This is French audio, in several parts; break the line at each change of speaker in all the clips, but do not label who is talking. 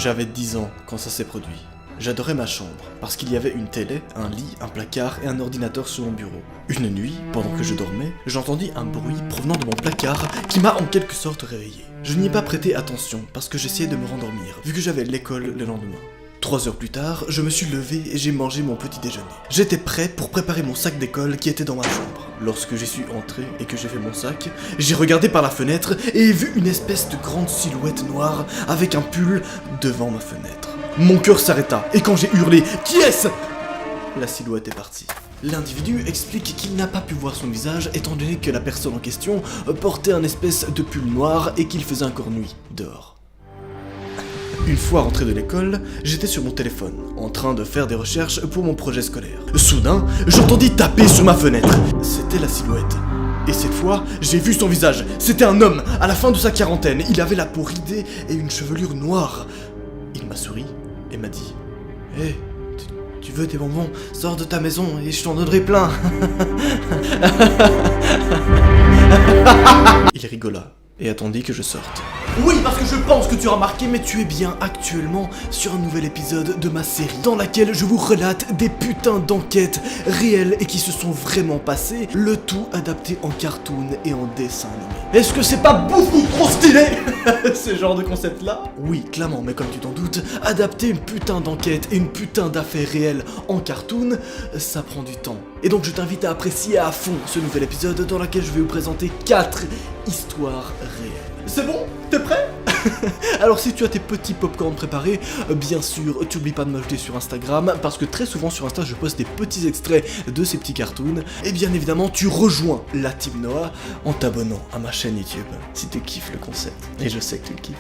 J'avais 10 ans quand ça s'est produit. J'adorais ma chambre, parce qu'il y avait une télé, un lit, un placard et un ordinateur sur mon bureau. Une nuit, pendant que je dormais, j'entendis un bruit provenant de mon placard qui m'a en quelque sorte réveillé. Je n'y ai pas prêté attention, parce que j'essayais de me rendormir, vu que j'avais l'école le lendemain. 3 heures plus tard, je me suis levé et j'ai mangé mon petit déjeuner. J'étais prêt pour préparer mon sac d'école qui était dans ma chambre. Lorsque j'y suis entré et que j'ai fait mon sac, j'ai regardé par la fenêtre et ai vu une espèce de grande silhouette noire avec un pull devant ma fenêtre. Mon cœur s'arrêta et quand j'ai hurlé « Qui est-ce ?» la silhouette est partie. L'individu explique qu'il n'a pas pu voir son visage étant donné que la personne en question portait un espèce de pull noir et qu'il faisait encore nuit dehors. Une fois rentré de l'école, j'étais sur mon téléphone, en train de faire des recherches pour mon projet scolaire. Soudain, j'entendis taper sur ma fenêtre. C'était la silhouette. Et cette fois, j'ai vu son visage. C'était un homme, à la fin de sa quarantaine. Il avait la peau ridée et une chevelure noire. Il m'a souri et m'a dit « Hé, tu veux des bonbons? Sors de ta maison et je t'en donnerai plein. » Il rigola et attendit que je sorte. Oui, parce que je pense que tu as remarqué, mais tu es bien actuellement sur un nouvel épisode de ma série dans laquelle je vous relate des putains d'enquêtes réelles et qui se sont vraiment passées, le tout adapté en cartoon et en dessin animé. Est-ce que c'est pas beaucoup trop stylé ce genre de concept-là? Oui, clairement, mais comme tu t'en doutes, adapter une putain d'enquête et une putain d'affaires réelles en cartoon, ça prend du temps. Et donc je t'invite à apprécier à fond ce nouvel épisode dans lequel je vais vous présenter 4 histoires réelles. C'est bon? T'es prêt? Alors si tu as tes petits popcorn préparés, bien sûr, tu n'oublies pas de m'ajouter sur Instagram, parce que très souvent sur Insta je poste des petits extraits de ces petits cartoons, et bien évidemment tu rejoins la Team Noah en t'abonnant à ma chaîne YouTube, si tu kiffes le concept, et je sais que tu le kiffes.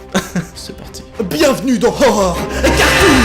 C'est parti. Bienvenue dans Horror Cartoon.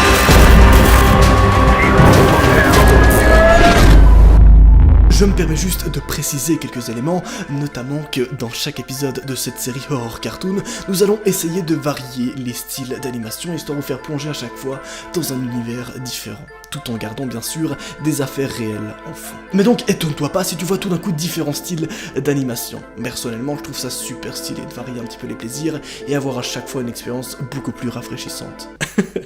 Je me permets juste de préciser quelques éléments, notamment que dans chaque épisode de cette série Horror Cartoon, nous allons essayer de varier les styles d'animation, histoire de vous faire plonger à chaque fois dans un univers différent, tout en gardant bien sûr des affaires réelles en fond. Mais donc étonne-toi pas si tu vois tout d'un coup différents styles d'animation. Personnellement, je trouve ça super stylé de varier un petit peu les plaisirs et avoir à chaque fois une expérience beaucoup plus rafraîchissante.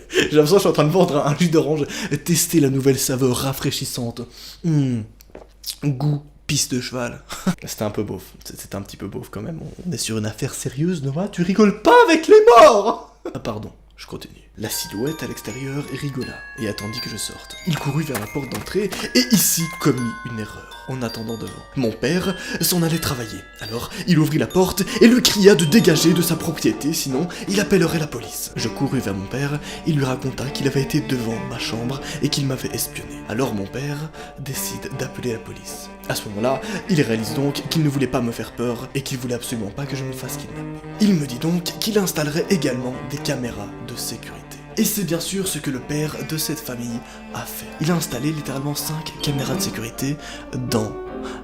J'ai l'impression que je suis en train de vendre un jus d'orange, tester la nouvelle saveur rafraîchissante. Goût piste de cheval. C'était un peu beauf, c'était un petit peu beauf quand même. On est sur une affaire sérieuse, Noah, tu rigoles pas avec les morts. Ah pardon, je continue. La silhouette à l'extérieur rigola et attendit que je sorte. Il courut vers la porte d'entrée et ici commit une erreur en attendant devant. Mon père s'en allait travailler, alors il ouvrit la porte et lui cria de dégager de sa propriété, sinon il appellerait la police. Je courus vers mon père, il lui raconta qu'il avait été devant ma chambre et qu'il m'avait espionné. Alors mon père décide d'appeler la police. À ce moment-là, il réalise donc qu'il ne voulait pas me faire peur et qu'il voulait absolument pas que je me fasse kidnapper. Il me dit donc qu'il installerait également des caméras de sécurité. Et c'est bien sûr ce que le père de cette famille a fait. Il a installé littéralement 5 caméras de sécurité dans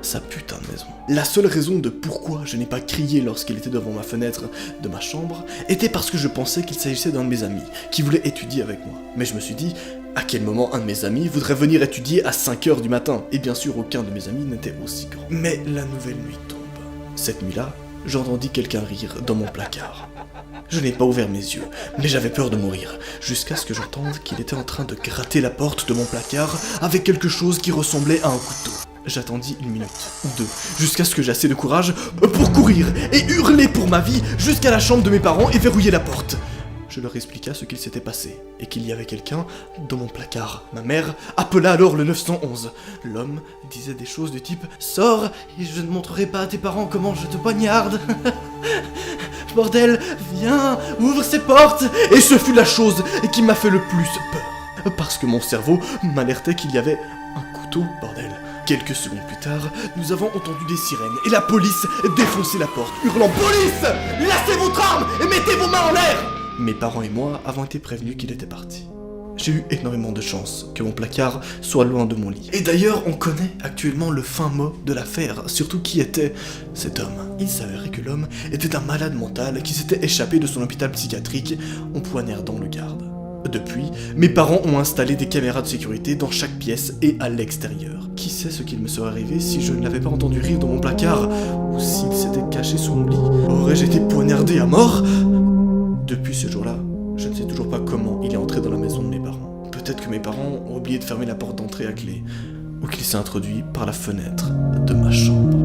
sa putain de maison. La seule raison de pourquoi je n'ai pas crié lorsqu'il était devant ma fenêtre de ma chambre était parce que je pensais qu'il s'agissait d'un de mes amis qui voulait étudier avec moi. Mais je me suis dit, à quel moment un de mes amis voudrait venir étudier à 5h du matin? Et bien sûr, aucun de mes amis n'était aussi grand. Mais la nouvelle nuit tombe. Cette nuit-là, j'entendis quelqu'un rire dans mon placard. Je n'ai pas ouvert mes yeux, mais j'avais peur de mourir, jusqu'à ce que j'entende qu'il était en train de gratter la porte de mon placard avec quelque chose qui ressemblait à un couteau. J'attendis 1 minute ou 2, jusqu'à ce que j'ai assez de courage pour courir et hurler pour ma vie jusqu'à la chambre de mes parents et verrouiller la porte. Je leur expliqua ce qu'il s'était passé, et qu'il y avait quelqu'un dans mon placard. Ma mère appela alors le 911. L'homme disait des choses du type « Sors, et je ne montrerai pas à tes parents comment je te poignarde. Bordel, viens, ouvre ces portes !» Et ce fut la chose qui m'a fait le plus peur. Parce que mon cerveau m'alertait qu'il y avait un couteau, bordel. Quelques secondes plus tard, nous avons entendu des sirènes et la police défonçait la porte, hurlant « Police, lâchez votre arme et mettez vos mains en l'air !» Mes parents et moi avons été prévenus qu'il était parti. J'ai eu énormément de chance que mon placard soit loin de mon lit. Et d'ailleurs, on connaît actuellement le fin mot de l'affaire, surtout qui était cet homme. Il s'avérait que l'homme était un malade mental qui s'était échappé de son hôpital psychiatrique en poignardant le garde. Depuis, mes parents ont installé des caméras de sécurité dans chaque pièce et à l'extérieur. Qui sait ce qu'il me serait arrivé si je ne l'avais pas entendu rire dans mon placard, ou s'il s'était caché sous mon lit? Aurais-je été poignardé à mort? Depuis ce jour-là, Je ne sais toujours pas comment il est entré dans la maison de mes parents. Peut-être que mes parents ont oublié de fermer la porte d'entrée à clé, ou qu'il s'est introduit par la fenêtre de ma chambre.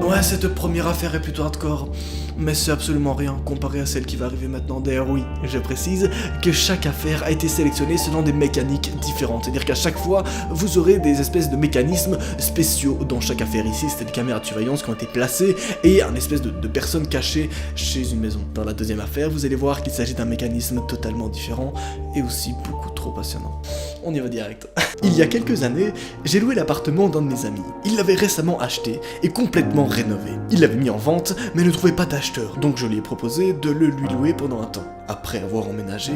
Ouais, cette première affaire est plutôt hardcore, mais c'est absolument rien comparé à celle qui va arriver maintenant. D'ailleurs oui, je précise que chaque affaire a été sélectionnée selon des mécaniques différentes, c'est-à-dire qu'à chaque fois, vous aurez des espèces de mécanismes spéciaux dans chaque affaire. Ici, c'était des caméras de surveillance qui ont été placées et un espèce de personnes cachées chez une maison. Dans la deuxième affaire, vous allez voir qu'il s'agit d'un mécanisme totalement différent et aussi beaucoup trop passionnant. On y va direct. Il y a quelques années, j'ai loué l'appartement d'un de mes amis. Il l'avait récemment acheté et complètement rénové. Il l'avait mis en vente, mais ne trouvait pas d'acheteur, donc je lui ai proposé de le lui louer pendant un temps. Après avoir emménagé,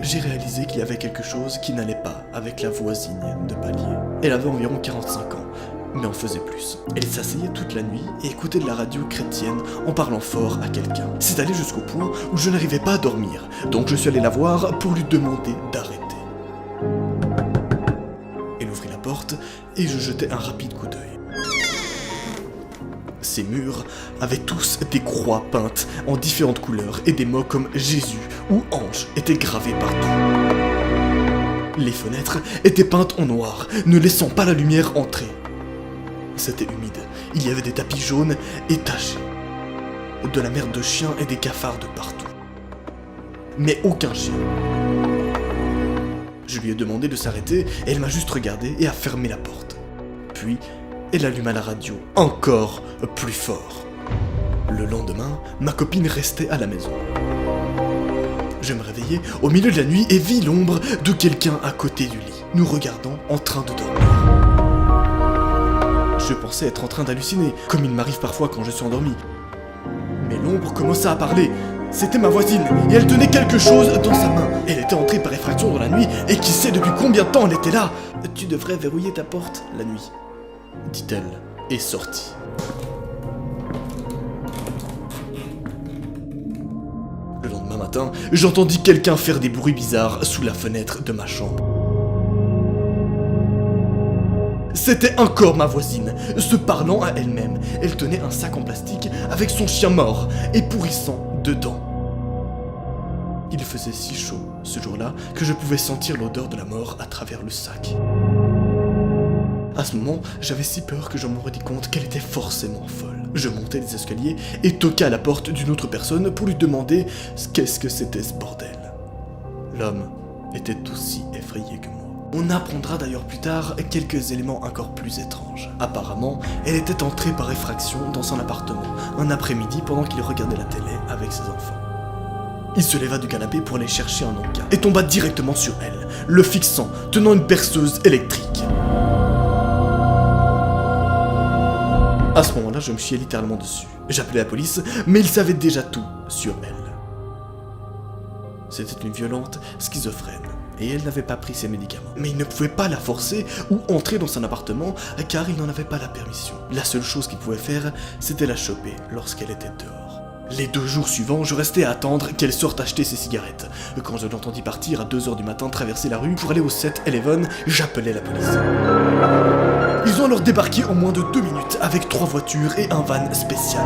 j'ai réalisé qu'il y avait quelque chose qui n'allait pas avec la voisine de palier. Elle avait environ 45 ans, mais en faisait plus. Elle s'asseyait toute la nuit et écoutait de la radio chrétienne en parlant fort à quelqu'un. C'est allé jusqu'au point où je n'arrivais pas à dormir, donc je suis allé la voir pour lui demander d'arrêter. Elle ouvrit la porte et je jetai un rapide coup d'œil. Ces murs avaient tous des croix peintes en différentes couleurs et des mots comme Jésus ou Ange étaient gravés partout. Les fenêtres étaient peintes en noir, ne laissant pas la lumière entrer. C'était humide, il y avait des tapis jaunes et tachés, de la merde de chien et des cafards de partout. Mais aucun chien. Je lui ai demandé de s'arrêter et elle m'a juste regardé et a fermé la porte. Puis, elle alluma la radio, encore plus fort. Le lendemain, ma copine restait à la maison. Je me réveillai au milieu de la nuit et vis l'ombre de quelqu'un à côté du lit, nous regardant en train de dormir. Je pensais être en train d'halluciner, comme il m'arrive parfois quand je suis endormi. Mais l'ombre commença à parler. C'était ma voisine, et elle tenait quelque chose dans sa main. Elle était entrée par effraction dans la nuit, et qui sait depuis combien de temps elle était là. Tu devrais verrouiller ta porte la nuit, dit-elle, et sortit. Le lendemain matin, j'entendis quelqu'un faire des bruits bizarres sous la fenêtre de ma chambre. C'était encore ma voisine, se parlant à elle-même. Elle tenait un sac en plastique avec son chien mort et pourrissant dedans. Il faisait si chaud ce jour-là que je pouvais sentir l'odeur de la mort à travers le sac. À ce moment, j'avais si peur que je me rendis compte qu'elle était forcément folle. Je montai les escaliers et toquai à la porte d'une autre personne pour lui demander qu'est-ce que c'était ce bordel. L'homme était aussi effrayé que moi. On apprendra d'ailleurs plus tard quelques éléments encore plus étranges. Apparemment, elle était entrée par effraction dans son appartement un après-midi pendant qu'il regardait la télé avec ses enfants. Il se leva du canapé pour aller chercher un encas et tomba directement sur elle, le fixant, tenant une perceuse électrique. À ce moment-là, je me chiais littéralement dessus. J'appelais la police, mais ils savaient déjà tout sur elle. C'était une violente schizophrène, et elle n'avait pas pris ses médicaments. Mais il ne pouvait pas la forcer ou entrer dans son appartement, car il n'en avait pas la permission. La seule chose qu'il pouvait faire, c'était la choper lorsqu'elle était dehors. Les 2 jours suivants, je restais à attendre qu'elle sorte acheter ses cigarettes. Quand je l'entendis partir à 2h du matin traverser la rue pour aller au 7-Eleven, j'appelais la police. Ils ont alors débarqué en moins de 2 minutes avec 3 voitures et un van spécial.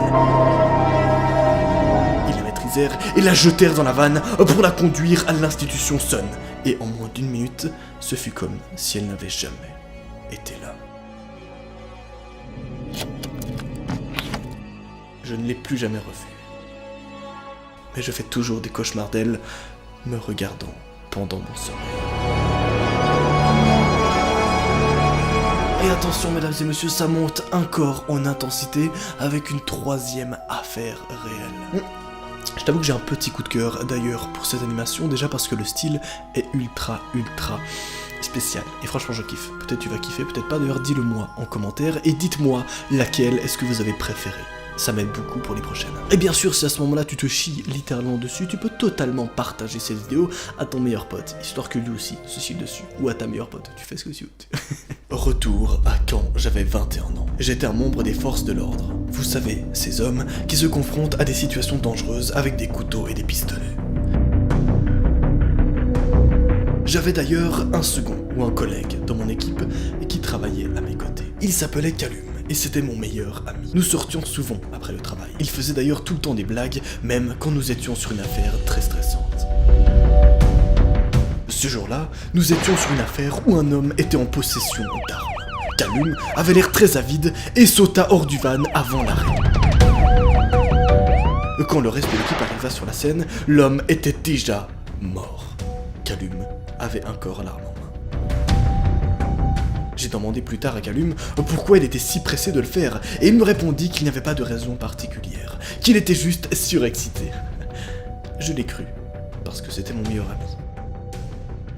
Ils la maîtrisèrent et la jetèrent dans la vanne pour la conduire à l'institution Sun. Et en moins d'1 minute, ce fut comme si elle n'avait jamais été là. Je ne l'ai plus jamais revue. Mais je fais toujours des cauchemars d'elle, me regardant pendant mon sommeil. Et attention mesdames et messieurs, ça monte encore en intensité avec une 3e affaire réelle. Je t'avoue que j'ai un petit coup de cœur d'ailleurs pour cette animation, déjà parce que le style est ultra spécial. Et franchement je kiffe. Peut-être tu vas kiffer, peut-être pas, d'ailleurs dis-le moi en commentaire et dites-moi laquelle est-ce que vous avez préféré. Ça m'aide beaucoup pour les prochaines. Et bien sûr, si à ce moment-là tu te chies littéralement dessus, tu peux totalement partager cette vidéo à ton meilleur pote, histoire que lui aussi se chie dessus. Ou à ta meilleure pote, tu fais ce que tu veux. Retour à quand j'avais 21 ans. J'étais un membre des forces de l'ordre. Vous savez, ces hommes qui se confrontent à des situations dangereuses avec des couteaux et des pistolets. J'avais d'ailleurs un second ou un collègue dans mon équipe qui travaillait à mes côtés. Il s'appelait Calum. et c'était mon meilleur ami. Nous sortions souvent après le travail. Il faisait d'ailleurs tout le temps des blagues, même quand nous étions sur une affaire très stressante. Ce jour-là, nous étions sur une affaire où un homme était en possession d'armes. Callum avait l'air très avide et sauta hors du van avant l'arrêt. Quand le reste de l'équipe arriva sur la scène, l'homme était déjà mort. Callum avait encore l'arme en main. J'ai demandé plus tard à Callum pourquoi il était si pressé de le faire, et il me répondit qu'il n'y avait pas de raison particulière, qu'il était juste surexcité. Je l'ai cru, parce que c'était mon meilleur ami.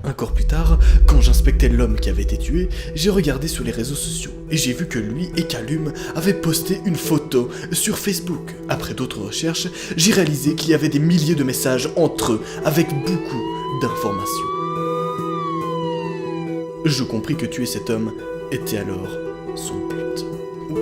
Encore plus tard, quand j'inspectais l'homme qui avait été tué, j'ai regardé sur les réseaux sociaux et j'ai vu que lui et Callum avaient posté une photo sur Facebook. Après d'autres recherches, j'ai réalisé qu'il y avait des milliers de messages entre eux avec beaucoup d'informations. Je compris que tuer cet homme était alors son but.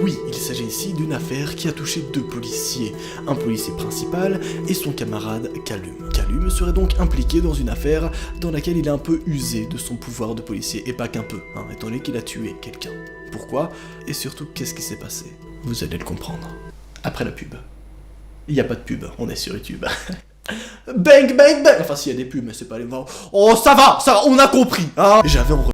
Oui, il s'agit ici d'une affaire qui a touché 2 policiers, un policier principal et son camarade Callum. Callum serait donc impliqué dans une affaire dans laquelle il a un peu usé de son pouvoir de policier, et pas qu'un peu, étant donné qu'il a tué quelqu'un. Pourquoi? Et surtout, qu'est-ce qui s'est passé? Vous allez le comprendre. Après la pub. Il n'y a pas de pub, on est sur YouTube. Bang, bang, bang. Enfin, s'il y a des pubs, mais c'est pas les morts. Oh, ça va, on a compris, hein. J'avais en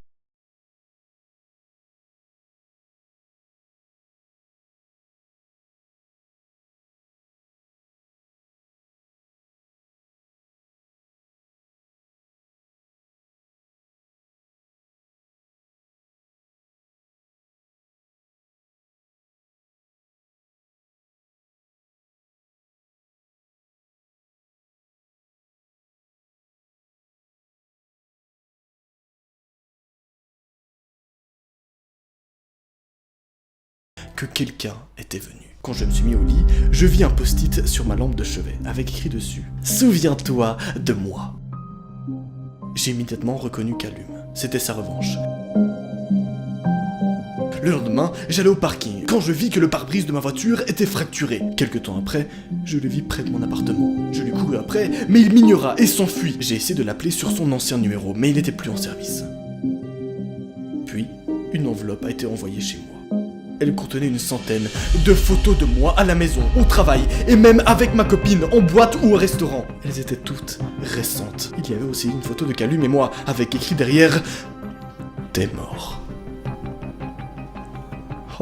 que quelqu'un était venu. Quand je me suis mis au lit, je vis un post-it sur ma lampe de chevet, avec écrit dessus « Souviens-toi de moi ». J'ai immédiatement reconnu Callum. C'était sa revanche. Le lendemain, j'allais au parking, quand je vis que le pare-brise de ma voiture était fracturé. Quelque temps après, je le vis près de mon appartement. Je lui courus après, mais il m'ignora et s'enfuit. J'ai essayé de l'appeler sur son ancien numéro, mais il n'était plus en service. Puis, une enveloppe a été envoyée chez moi. Elle contenait une centaine de photos de moi à la maison, au travail, et même avec ma copine, en boîte ou au restaurant. Elles étaient toutes récentes. Il y avait aussi une photo de Callum et moi, avec écrit derrière « T'es mort ».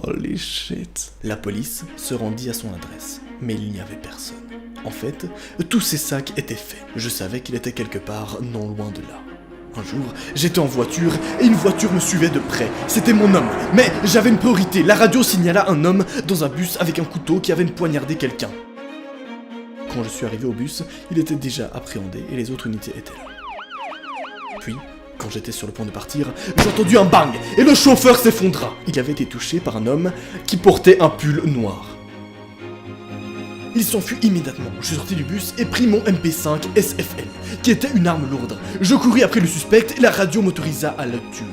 Holy shit. La police se rendit à son adresse, mais il n'y avait personne. En fait, tous ces sacs étaient faits. Je savais qu'il était quelque part non loin de là. Un jour, j'étais en voiture et une voiture me suivait de près. C'était mon homme, mais j'avais une priorité. La radio signala un homme dans un bus avec un couteau qui avait poignardé quelqu'un. Quand je suis arrivé au bus, il était déjà appréhendé et les autres unités étaient là. Puis, quand j'étais sur le point de partir, j'ai entendu un bang et le chauffeur s'effondra. Il avait été touché par un homme qui portait un pull noir. Il s'enfuit immédiatement. Je suis sorti du bus et pris mon MP5 SFL, qui était une arme lourde. Je courus après le suspect et la radio m'autorisa à le tuer.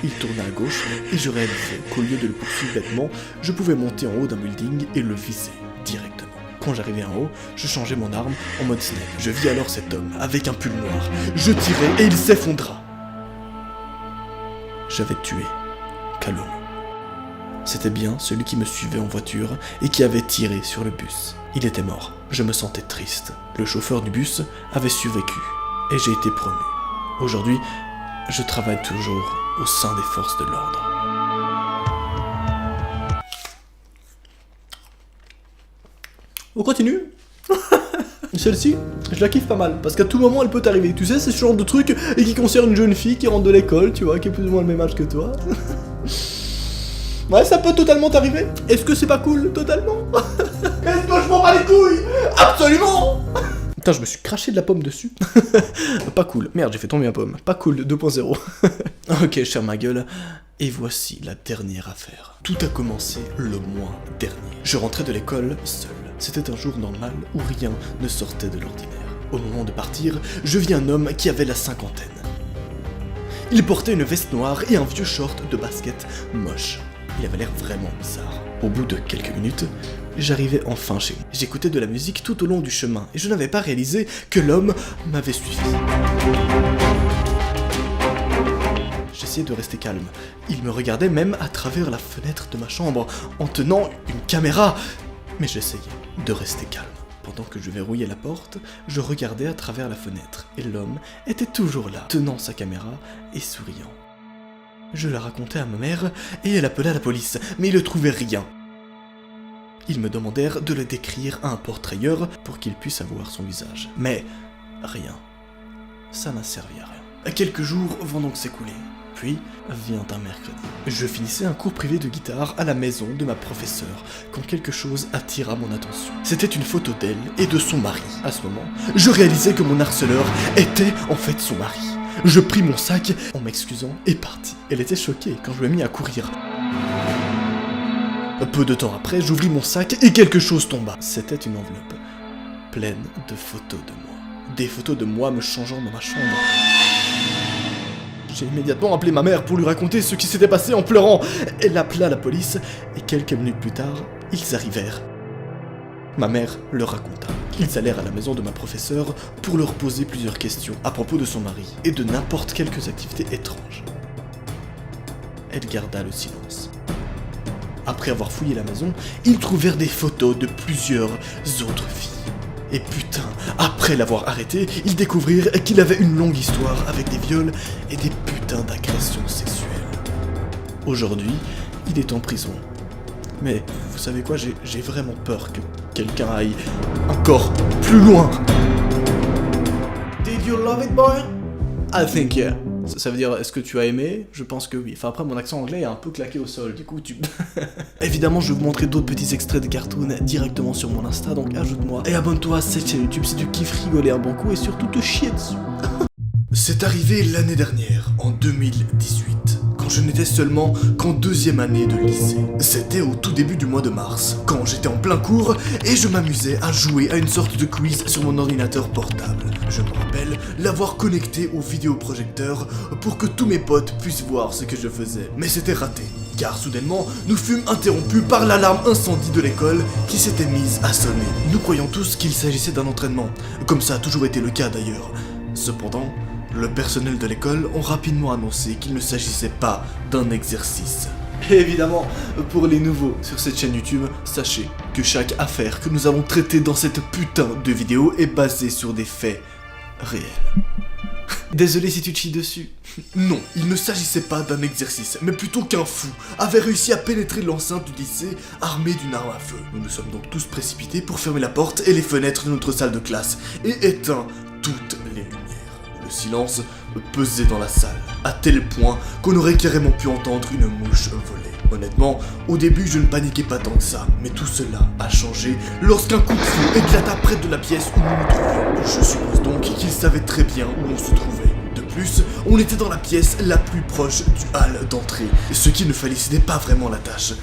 Il tourna à gauche et je réalisai qu'au lieu de le poursuivre bêtement, je pouvais monter en haut d'un building et le viser directement. Quand j'arrivais en haut, je changeais mon arme en mode snipe. Je vis alors cet homme avec un pull noir. Je tirai et il s'effondra. J'avais tué Callum. C'était bien celui qui me suivait en voiture et qui avait tiré sur le bus. Il était mort. Je me sentais triste. Le chauffeur du bus avait survécu et j'ai été promu. Aujourd'hui, je travaille toujours au sein des forces de l'ordre. On continue. Celle-ci, je la kiffe pas mal, parce qu'à tout moment elle peut t'arriver. Tu sais, c'est ce genre de truc et qui concerne une jeune fille qui rentre de l'école, tu vois, qui est plus ou moins le même âge que toi. Ouais, ça peut totalement t'arriver. Est-ce que c'est pas cool, totalement? Est-ce que je m'en bats les couilles? Absolument. Putain, je me suis craché de la pomme dessus. Pas cool. Merde, j'ai fait tomber ma pomme. Pas cool, 2.0. Ok, je ferme ma gueule. Et voici la dernière affaire. Tout a commencé le mois dernier. Je rentrais de l'école seul. C'était un jour normal où rien ne sortait de l'ordinaire. Au moment de partir, je vis un homme qui avait la cinquantaine. Il portait une veste noire et un vieux short de basket moche. Il avait l'air vraiment bizarre. Au bout de quelques minutes, j'arrivais enfin chez moi. J'écoutais de la musique tout au long du chemin et je n'avais pas réalisé que l'homme m'avait suivi. J'essayais essayé de rester calme. Il me regardait même à travers la fenêtre de ma chambre, en tenant une caméra. Mais j'essayais de rester calme. Pendant que je verrouillais la porte, je regardais à travers la fenêtre, et l'homme était toujours là, tenant sa caméra et souriant. Je la racontais à ma mère, et elle appela la police, mais ils ne trouvaient rien. Ils me demandèrent de le décrire à un portrayeur pour qu'il puisse avoir son visage. Mais rien. Ça n'a servi à rien. Quelques jours vont donc s'écouler. Puis vient un mercredi. Je finissais un cours privé de guitare à la maison de ma professeure quand quelque chose attira mon attention. C'était une photo d'elle et de son mari. À ce moment, je réalisais que mon harceleur était en fait son mari. Je pris mon sac en m'excusant et partis. Elle était choquée quand je me mis à courir. Peu de temps après, j'ouvris mon sac et quelque chose tomba. C'était une enveloppe pleine de photos de moi. Des photos de moi me changeant dans ma chambre. J'ai immédiatement appelé ma mère pour lui raconter ce qui s'était passé en pleurant. Elle appela la police et quelques minutes plus tard, ils arrivèrent. Ma mère leur raconta. Ils allèrent à la maison de ma professeure pour leur poser plusieurs questions à propos de son mari et de n'importe quelles activités étranges. Elle garda le silence. Après avoir fouillé la maison, ils trouvèrent des photos de plusieurs autres filles. Et putain, après l'avoir arrêté, ils découvrirent qu'il avait une longue histoire avec des viols et des putains d'agressions sexuelles. Aujourd'hui, il est en prison. Mais vous savez quoi, j'ai vraiment peur que quelqu'un aille encore plus loin. Did you love it, boy? I think yeah. Ça veut dire, est-ce que tu as aimé? Je pense que oui. Enfin après, mon accent anglais est un peu claqué au sol, du coup tu... Évidemment, je vais vous montrer d'autres petits extraits de cartoons directement sur mon Insta, donc ajoute-moi. Et abonne-toi à cette chaîne YouTube si tu kiffes rigoler un bon coup et surtout te chier dessus. C'est arrivé l'année dernière, en 2018. Quand je n'étais seulement qu'en deuxième année de lycée. C'était au tout début du mois de mars, quand j'étais en plein cours et je m'amusais à jouer à une sorte de quiz sur mon ordinateur portable. Je me rappelle l'avoir connecté au vidéoprojecteur pour que tous mes potes puissent voir ce que je faisais. Mais c'était raté, car soudainement, nous fûmes interrompus par l'alarme incendie de l'école qui s'était mise à sonner. Nous croyons tous qu'il s'agissait d'un entraînement, comme ça a toujours été le cas d'ailleurs. Cependant, le personnel de l'école ont rapidement annoncé qu'il ne s'agissait pas d'un exercice. Et évidemment, pour les nouveaux sur cette chaîne YouTube, sachez que chaque affaire que nous allons traiter dans cette putain de vidéo est basée sur des faits réels. Désolé si tu te chies dessus. Non, il ne s'agissait pas d'un exercice, mais plutôt qu'un fou avait réussi à pénétrer l'enceinte du lycée armé d'une arme à feu. Nous nous sommes donc tous précipités pour fermer la porte et les fenêtres de notre salle de classe et éteint toutes les lumières. Le silence pesait dans la salle, à tel point qu'on aurait carrément pu entendre une mouche voler. Honnêtement, au début je ne paniquais pas tant que ça, mais tout cela a changé lorsqu'un coup de feu éclata près de la pièce où nous nous trouvions. Je suppose donc qu'il savait très bien où on se trouvait. De plus, on était dans la pièce la plus proche du hall d'entrée, ce qui ne facilitait pas vraiment la tâche.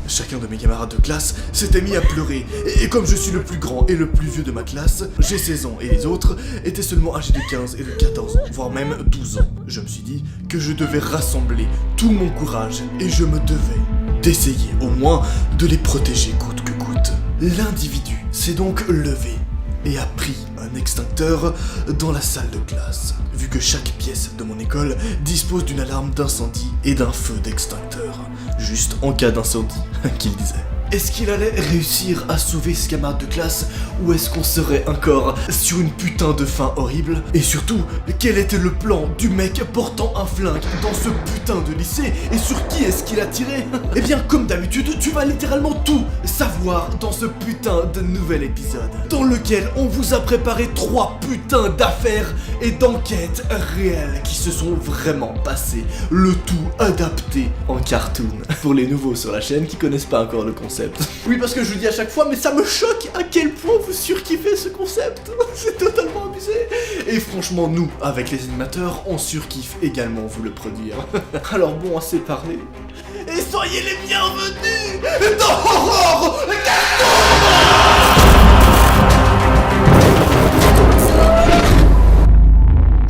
Chacun de mes camarades de classe s'était mis à pleurer, et comme je suis le plus grand et le plus vieux de ma classe, j'ai 16 ans et les autres étaient seulement âgés de 15 et de 14 ans, voire même 12 ans. Je me suis dit que je devais rassembler tout mon courage et je me devais d'essayer au moins de les protéger coûte que coûte. L'individu s'est donc levé et a pris un extincteur dans la salle de classe, vu que chaque pièce de mon école dispose d'une alarme d'incendie et d'un feu d'extincteur, juste en cas d'incendie, qu'il disait. Est-ce qu'il allait réussir à sauver ses camarades de classe, ou est-ce qu'on serait encore sur une putain de fin horrible? Et surtout, quel était le plan du mec portant un flingue dans ce putain de lycée, et sur qui est-ce qu'il a tiré? Eh bien, comme d'habitude, tu vas littéralement tout savoir dans ce putain de nouvel épisode, dans lequel on vous a préparé 3 putains d'affaires et d'enquêtes réelles qui se sont vraiment passées, le tout adapté en cartoon. Pour les nouveaux sur la chaîne qui connaissent pas encore le concept. Oui, parce que je le dis à chaque fois, mais ça me choque à quel point vous surkiffez ce concept. C'est totalement abusé. Et franchement, nous, avec les animateurs, on surkiffe également vous le produire. Alors bon, assez parlé. Et soyez les bienvenus dans Horror Cartoon.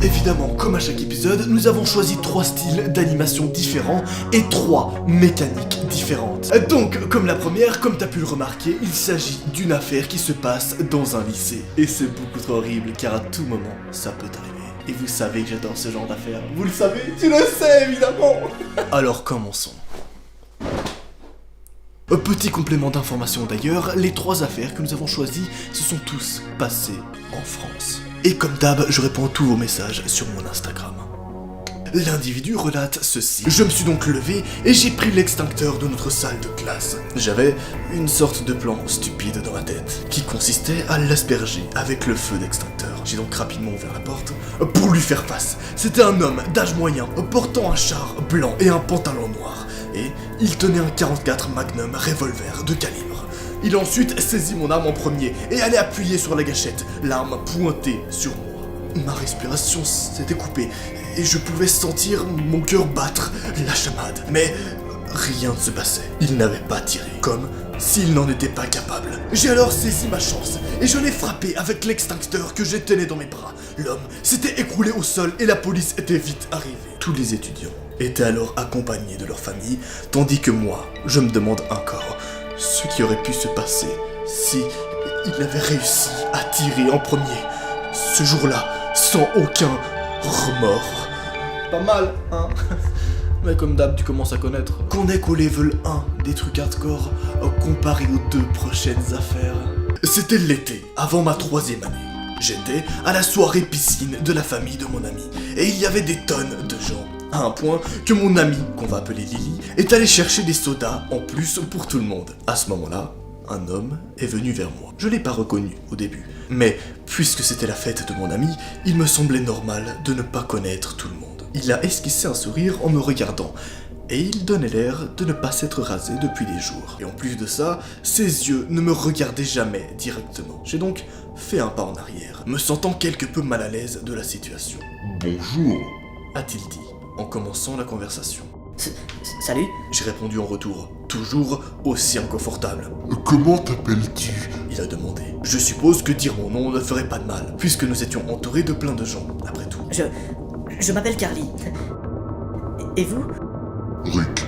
Évidemment, comme à chaque épisode, nous avons choisi 3 styles d'animation différents et 3 mécaniques différentes. Donc, comme la première, comme t'as pu le remarquer, il s'agit d'une affaire qui se passe dans un lycée. Et c'est beaucoup trop horrible car à tout moment, ça peut arriver. Et vous savez que j'adore ce genre d'affaires. Vous le savez, tu le sais évidemment. Alors commençons. Petit complément d'information d'ailleurs, les 3 affaires que nous avons choisies se sont tous passées en France. Et comme d'hab, je réponds à tous vos messages sur mon Instagram. L'individu relate ceci. Je me suis donc levé et j'ai pris l'extincteur de notre salle de classe. J'avais une sorte de plan stupide dans ma tête, qui consistait à l'asperger avec le feu d'extincteur. J'ai donc rapidement ouvert la porte pour lui faire face. C'était un homme d'âge moyen, portant un char blanc et un pantalon noir. Et il tenait un 44 Magnum revolver de calibre. Il a ensuite saisi mon arme en premier et allait appuyer sur la gâchette, l'arme pointée sur moi. Ma respiration s'était coupée et je pouvais sentir mon cœur battre la chamade. Mais rien ne se passait. Il n'avait pas tiré, comme s'il n'en était pas capable. J'ai alors saisi ma chance et je l'ai frappé avec l'extincteur que je tenais dans mes bras. L'homme s'était écroulé au sol et la police était vite arrivée. Tous les étudiants étaient alors accompagnés de leur famille, tandis que moi, je me demande encore ce qui aurait pu se passer si il avait réussi à tirer en premier, ce jour-là, sans aucun remords. Pas mal, hein? Mais comme d'hab, tu commences à connaître. Qu'on est qu'au level 1 des trucs hardcore, comparé aux 2 prochaines affaires. C'était l'été, avant ma 3e année. J'étais à la soirée piscine de la famille de mon ami, et il y avait des tonnes de gens. À un point que mon amie, qu'on va appeler Lily, est allée chercher des sodas en plus pour tout le monde. À ce moment-là, un homme est venu vers moi. Je l'ai pas reconnu au début, mais puisque c'était la fête de mon ami, il me semblait normal de ne pas connaître tout le monde. Il a esquissé un sourire en me regardant, et il donnait l'air de ne pas s'être rasé depuis des jours. Et en plus de ça, ses yeux ne me regardaient jamais directement. J'ai donc fait un pas en arrière, me sentant quelque peu mal à l'aise de la situation.
Bonjour,
a-t-il dit, en commençant la conversation.
Salut.
J'ai répondu en retour, toujours aussi inconfortable.
comment t'appelles-tu?
Il a demandé. Je suppose que dire mon nom ne ferait pas de mal, puisque nous étions entourés de plein de gens, après tout.
Je m'appelle Carly. Et vous?
Rick,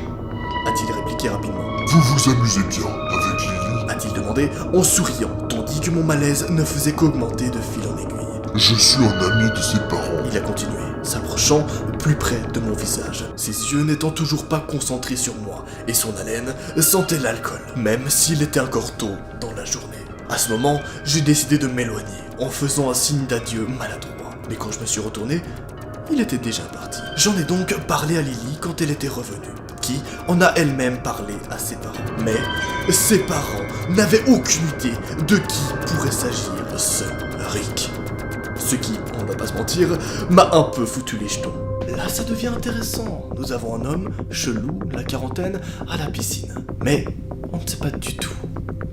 A-t-il répliqué rapidement.
vous vous amusez bien avec Lily?
A-t-il demandé en souriant, tandis que mon malaise ne faisait qu'augmenter de fil en aiguille.
Je suis un ami de ses parents.
Il a continué, s'approchant plus près de mon visage, ses yeux n'étant toujours pas concentrés sur moi, et son haleine sentait l'alcool, même s'il était encore tôt dans la journée. À ce moment, j'ai décidé de m'éloigner, en faisant un signe d'adieu maladroit. Mais quand je me suis retourné, il était déjà parti. J'en ai donc parlé à Lily quand elle était revenue, qui en a elle-même parlé à ses parents. Mais ses parents n'avaient aucune idée de qui pourrait s'agir ce Rick. Ce qui, on va pas se mentir, m'a un peu foutu les jetons. Là, ça devient intéressant. Nous avons un homme, chelou, la quarantaine, à la piscine. Mais on ne sait pas du tout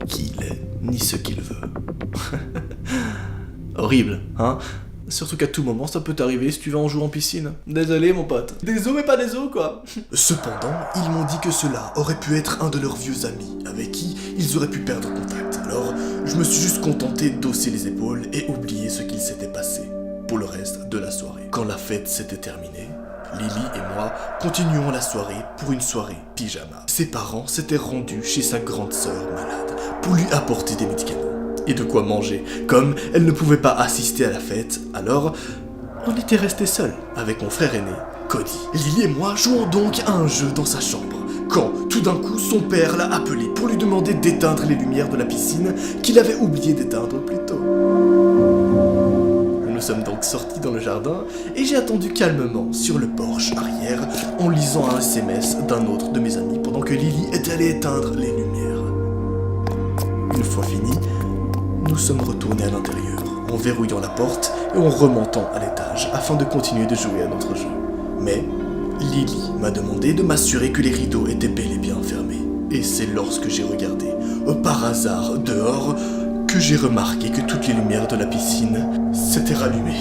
qui il est, ni ce qu'il veut. Horrible, hein? Surtout qu'à tout moment, ça peut t'arriver si tu vas en jouer en piscine. Désolé, mon pote. Des os, mais pas des os, quoi. Cependant, ils m'ont dit que cela aurait pu être un de leurs vieux amis, avec qui ils auraient pu perdre contact. Alors, je me suis juste contenté d'hausser les épaules et oublier ce qu'il s'était passé pour le reste de la soirée. Quand la fête s'était terminée, Lily et moi continuions la soirée pour une soirée pyjama. Ses parents s'étaient rendus chez sa grande sœur malade pour lui apporter des médicaments et de quoi manger. Comme elle ne pouvait pas assister à la fête, alors on était restés seuls avec mon frère aîné, Cody. Lily et moi jouons donc à un jeu dans sa chambre, quand tout d'un coup son père l'a appelé pour lui demander d'éteindre les lumières de la piscine qu'il avait oublié d'éteindre plus tôt. Nous sommes donc sortis dans le jardin et j'ai attendu calmement sur le porche arrière en lisant un SMS d'un autre de mes amis pendant que Lily était allée éteindre les lumières. Une fois fini, nous sommes retournés à l'intérieur, en verrouillant la porte et en remontant à l'étage afin de continuer de jouer à notre jeu. Mais Lily m'a demandé de m'assurer que les rideaux étaient bel et bien fermés. Et c'est lorsque j'ai regardé, par hasard, dehors, que j'ai remarqué que toutes les lumières de la piscine s'étaient rallumées.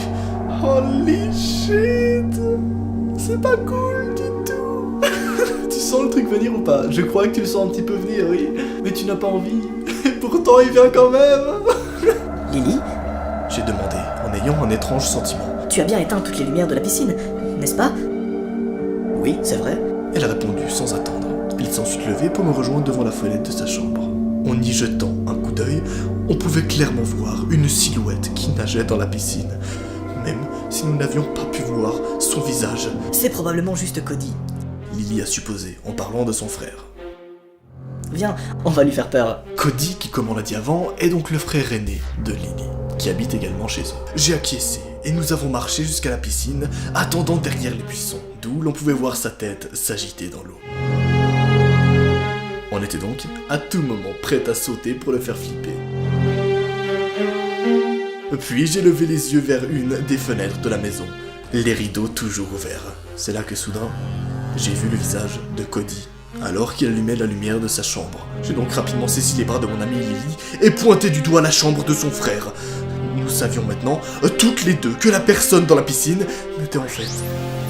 Holy shit! C'est pas cool du tout! Tu sens le truc venir ou pas? Je crois que tu le sens un petit peu venir, oui. Mais tu n'as pas envie. Et pourtant il vient quand même!
Lily,
J'ai demandé, en ayant un étrange sentiment.
tu as bien éteint toutes les lumières de la piscine, n'est-ce pas? Oui, c'est vrai.
Elle a répondu sans attendre. Il s'est ensuite levé pour me rejoindre devant la fenêtre de sa chambre. En y jetant un coup d'œil, on pouvait clairement voir une silhouette qui nageait dans la piscine. Même si si nous n'avions pas pu voir son visage.
C'est probablement juste Cody.
Lily a supposé, en parlant de son frère.
Viens, on va lui faire peur.
Cody, qui comme on l'a dit avant, est donc le frère aîné de Lily, qui habite également chez eux. J'ai acquiescé, et nous avons marché jusqu'à la piscine, attendant derrière les buissons, d'où l'on pouvait voir sa tête s'agiter dans l'eau. On était donc à tout moment prêt à sauter pour le faire flipper. Puis j'ai levé les yeux vers une des fenêtres de la maison, les rideaux toujours ouverts. C'est là que soudain, j'ai vu le visage de Cody, alors qu'il allumait la lumière de sa chambre. J'ai donc rapidement saisi les bras de mon amie Lily et pointé du doigt la chambre de son frère. Nous savions maintenant, toutes les deux, que la personne dans la piscine n'était en fait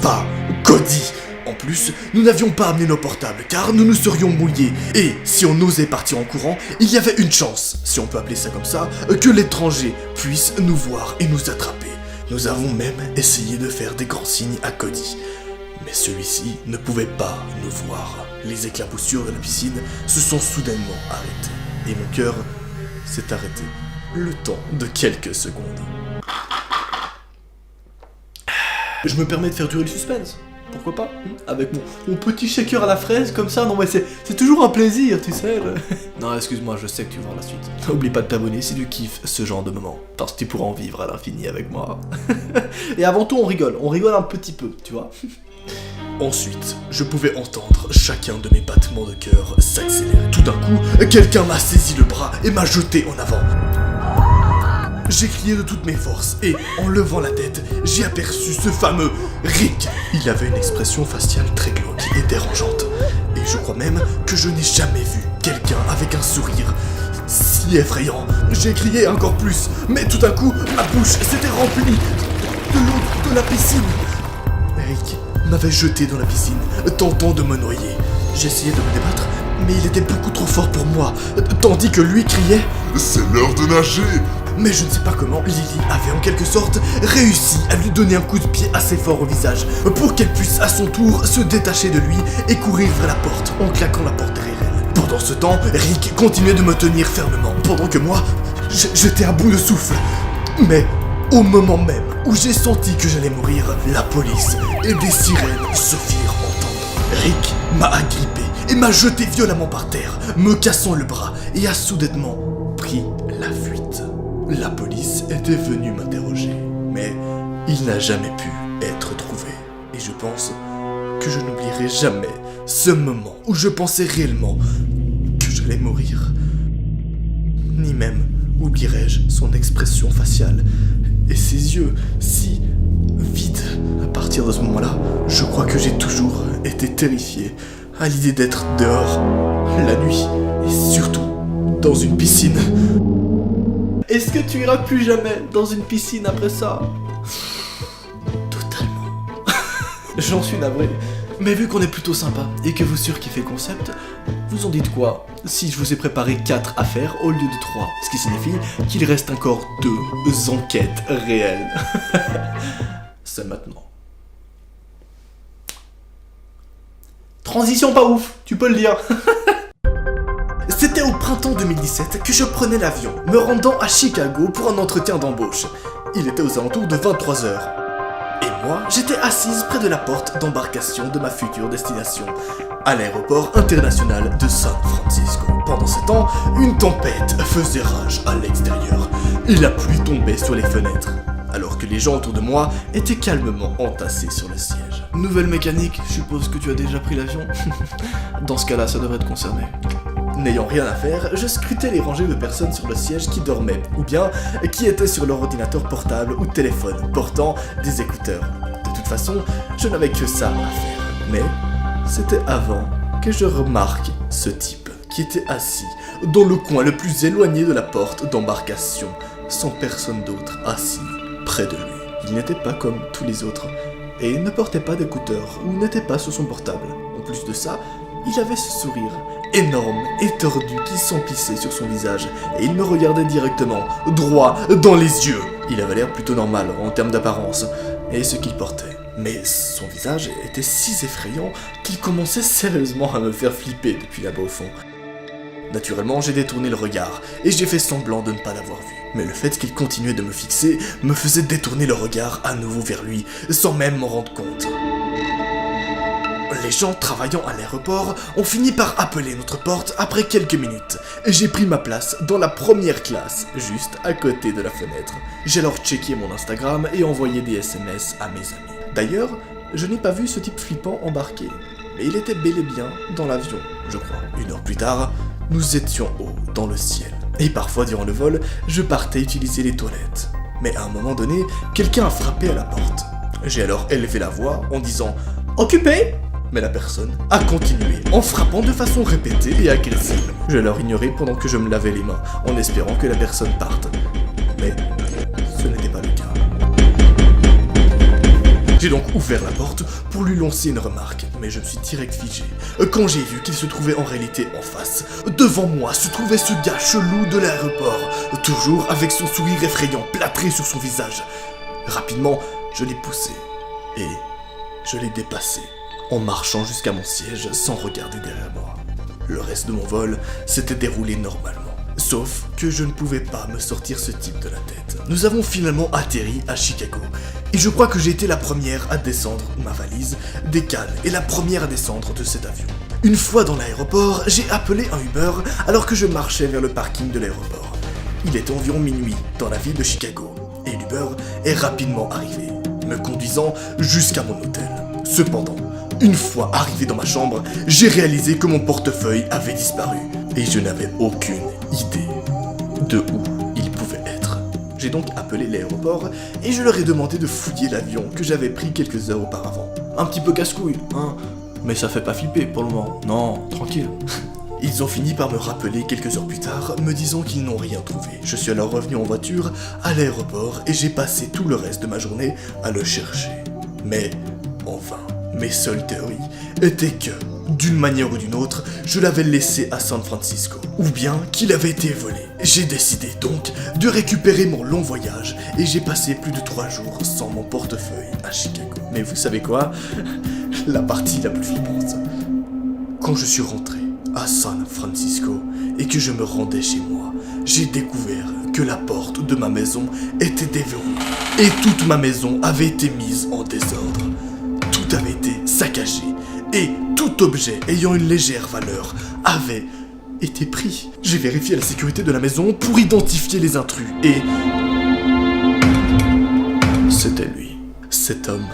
pas Cody. En plus, nous n'avions pas amené nos portables car nous nous serions mouillés. Et si on osait partir en courant, il y avait une chance, si on peut appeler ça comme ça, que l'étranger puisse nous voir et nous attraper. Nous avons même essayé de faire des grands signes à Cody. Mais celui-ci ne pouvait pas nous voir. Les éclaboussures de la piscine se sont soudainement arrêtées. Et mon cœur s'est arrêté. Le temps de quelques secondes. Je me permets de faire durer le suspense. Pourquoi pas, avec mon petit shaker à la fraise comme ça, non mais c'est toujours un plaisir, tu sais. Non, excuse-moi, je sais que tu vas voir la suite. N'oublie pas de t'abonner si tu kiffes ce genre de moment, parce que tu pourras en vivre à l'infini avec moi. Et avant tout, on rigole un petit peu, tu vois. Ensuite, je pouvais entendre chacun de mes battements de cœur s'accélérer. Tout d'un coup, quelqu'un m'a saisi le bras et m'a jeté en avant. J'ai crié de toutes mes forces et, en levant la tête, j'ai aperçu ce fameux Rick. Il avait une expression faciale très glauque et dérangeante. Et je crois même que je n'ai jamais vu quelqu'un avec un sourire si effrayant. J'ai crié encore plus, mais tout d'un coup, ma bouche s'était remplie de l'eau de la piscine. Rick m'avait jeté dans la piscine, tentant de me noyer. J'essayais de me débattre, mais il était beaucoup trop fort pour moi, tandis que lui criait
« C'est l'heure de nager !»
Mais je ne sais pas comment Lily avait en quelque sorte réussi à lui donner un coup de pied assez fort au visage pour qu'elle puisse à son tour se détacher de lui et courir vers la porte en claquant la porte derrière elle. Pendant ce temps, Rick continuait de me tenir fermement pendant que moi, j'étais à bout de souffle. Mais au moment même où j'ai senti que j'allais mourir, la police et des sirènes se firent entendre. Rick m'a agrippé et m'a jeté violemment par terre, me cassant le bras et a soudainement pris la fuite. La police était venue m'interroger, mais il n'a jamais pu être trouvé. Et je pense que je n'oublierai jamais ce moment où je pensais réellement que j'allais mourir. Ni même oublierai-je son expression faciale et ses yeux si vides. À partir de ce moment-là, je crois que j'ai toujours été terrifié à l'idée d'être dehors, la nuit, et surtout dans une piscine. Est-ce que tu iras plus jamais dans une piscine après ça? Totalement. J'en suis navré. Mais vu qu'on est plutôt sympa et que vous surkiffez le concept, vous en dites quoi si je vous ai préparé 4 affaires au lieu de 3, ce qui signifie qu'il reste encore 2 enquêtes réelles. C'est maintenant. Transition pas ouf, tu peux le dire. C'était au printemps 2017 que je prenais l'avion, me rendant à Chicago pour un entretien d'embauche. Il était aux alentours de 23h. Et moi, j'étais assise près de la porte d'embarcation de ma future destination, à l'aéroport international de San Francisco. Pendant ce temps, une tempête faisait rage à l'extérieur, et la pluie tombait sur les fenêtres, alors que les gens autour de moi étaient calmement entassés sur le siège. Nouvelle mécanique, je suppose que tu as déjà pris l'avion. Dans ce cas-là, ça devrait te concerner. N'ayant rien à faire, je scrutais les rangées de personnes sur le siège qui dormaient, ou bien qui étaient sur leur ordinateur portable ou téléphone, portant des écouteurs. De toute façon, je n'avais que ça à faire. Mais c'était avant que je remarque ce type qui était assis dans le coin le plus éloigné de la porte d'embarcation, sans personne d'autre assis près de lui. Il n'était pas comme tous les autres, et il ne portait pas d'écouteurs ou n'était pas sur son portable. En plus de ça, il avait ce sourire énorme et tordu qui s'emplissait sur son visage, et il me regardait directement, droit dans les yeux. Il avait l'air plutôt normal en termes d'apparence, et ce qu'il portait. Mais son visage était si effrayant qu'il commençait sérieusement à me faire flipper depuis là-bas au fond. Naturellement, j'ai détourné le regard, et j'ai fait semblant de ne pas l'avoir vu. Mais le fait qu'il continuait de me fixer me faisait détourner le regard à nouveau vers lui, sans même m'en rendre compte. Les gens travaillant à l'aéroport ont fini par appeler notre porte après quelques minutes, et j'ai pris ma place dans la première classe, juste à côté de la fenêtre. J'ai alors checké mon Instagram et envoyé des SMS à mes amis. D'ailleurs, je n'ai pas vu ce type flippant embarqué, mais il était bel et bien dans l'avion, je crois. 1 heure plus tard, nous étions haut dans le ciel, et parfois durant le vol, je partais utiliser les toilettes. Mais à un moment donné, quelqu'un a frappé à la porte. J'ai alors élevé la voix en disant « Occupé !» Mais la personne a continué en frappant de façon répétée et agressive. Je l'ai alors ignoré pendant que je me lavais les mains, en espérant que la personne parte. Mais ce n'était pas le cas. J'ai donc ouvert la porte pour lui lancer une remarque, mais je me suis direct figé quand j'ai vu qu'il se trouvait en réalité en face. Devant moi se trouvait ce gars chelou de l'aéroport, toujours avec son sourire effrayant plâtré sur son visage. Rapidement, je l'ai poussé et je l'ai dépassé, en marchant jusqu'à mon siège sans regarder derrière moi. Le reste de mon vol s'était déroulé normalement, sauf que je ne pouvais pas me sortir ce type de la tête. Nous avons finalement atterri à Chicago, et je crois que j'ai été la première à descendre ma valise des cannes et la première à descendre de cet avion. Une fois dans l'aéroport, j'ai appelé un Uber alors que je marchais vers le parking de l'aéroport. Il était environ minuit dans la ville de Chicago, et l'Uber est rapidement arrivé, me conduisant jusqu'à mon hôtel. Cependant, une fois arrivé dans ma chambre, j'ai réalisé que mon portefeuille avait disparu et je n'avais aucune idée de où il pouvait être. J'ai donc appelé l'aéroport et je leur ai demandé de fouiller l'avion que j'avais pris quelques heures auparavant. Un petit peu casse-couille, hein, mais ça fait pas flipper pour le moment. Non, tranquille. Ils ont fini par me rappeler quelques heures plus tard, me disant qu'ils n'ont rien trouvé. Je suis alors revenu en voiture à l'aéroport et j'ai passé tout le reste de ma journée à le chercher. Mais en vain. Mes seules théories étaient que, d'une manière ou d'une autre, je l'avais laissé à San Francisco, ou bien qu'il avait été volé. J'ai décidé donc de récupérer mon long voyage, et j'ai passé plus de 3 jours sans mon portefeuille à Chicago. Mais vous savez quoi? La partie la plus flippante. Quand je suis rentré à San Francisco, et que je me rendais chez moi, j'ai découvert que la porte de ma maison était déverrouillée, et toute ma maison avait été mise en désordre. Tout avait été saccagé et tout objet ayant une légère valeur avait été pris. J'ai vérifié la sécurité de la maison pour identifier les intrus et... c'était lui, cet homme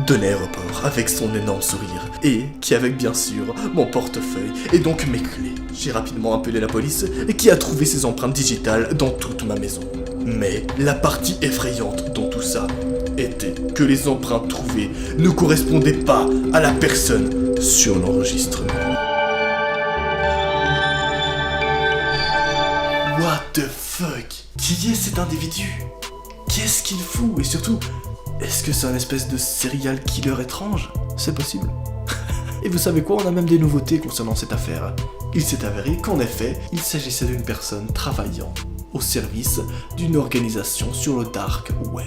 de l'aéroport avec son énorme sourire et qui avait bien sûr mon portefeuille et donc mes clés. J'ai rapidement appelé la police et qui a trouvé ses empreintes digitales dans toute ma maison. Mais la partie effrayante dans tout ça était que les empreintes trouvées ne correspondaient pas à la personne sur l'enregistrement. What the fuck? Qui est cet individu? Qu'est-ce qu'il fout? Et surtout, est-ce que c'est un espèce de serial killer étrange? C'est possible. Et vous savez quoi? On a même des nouveautés concernant cette affaire. Il s'est avéré qu'en effet, il s'agissait d'une personne travaillant au service d'une organisation sur le dark web.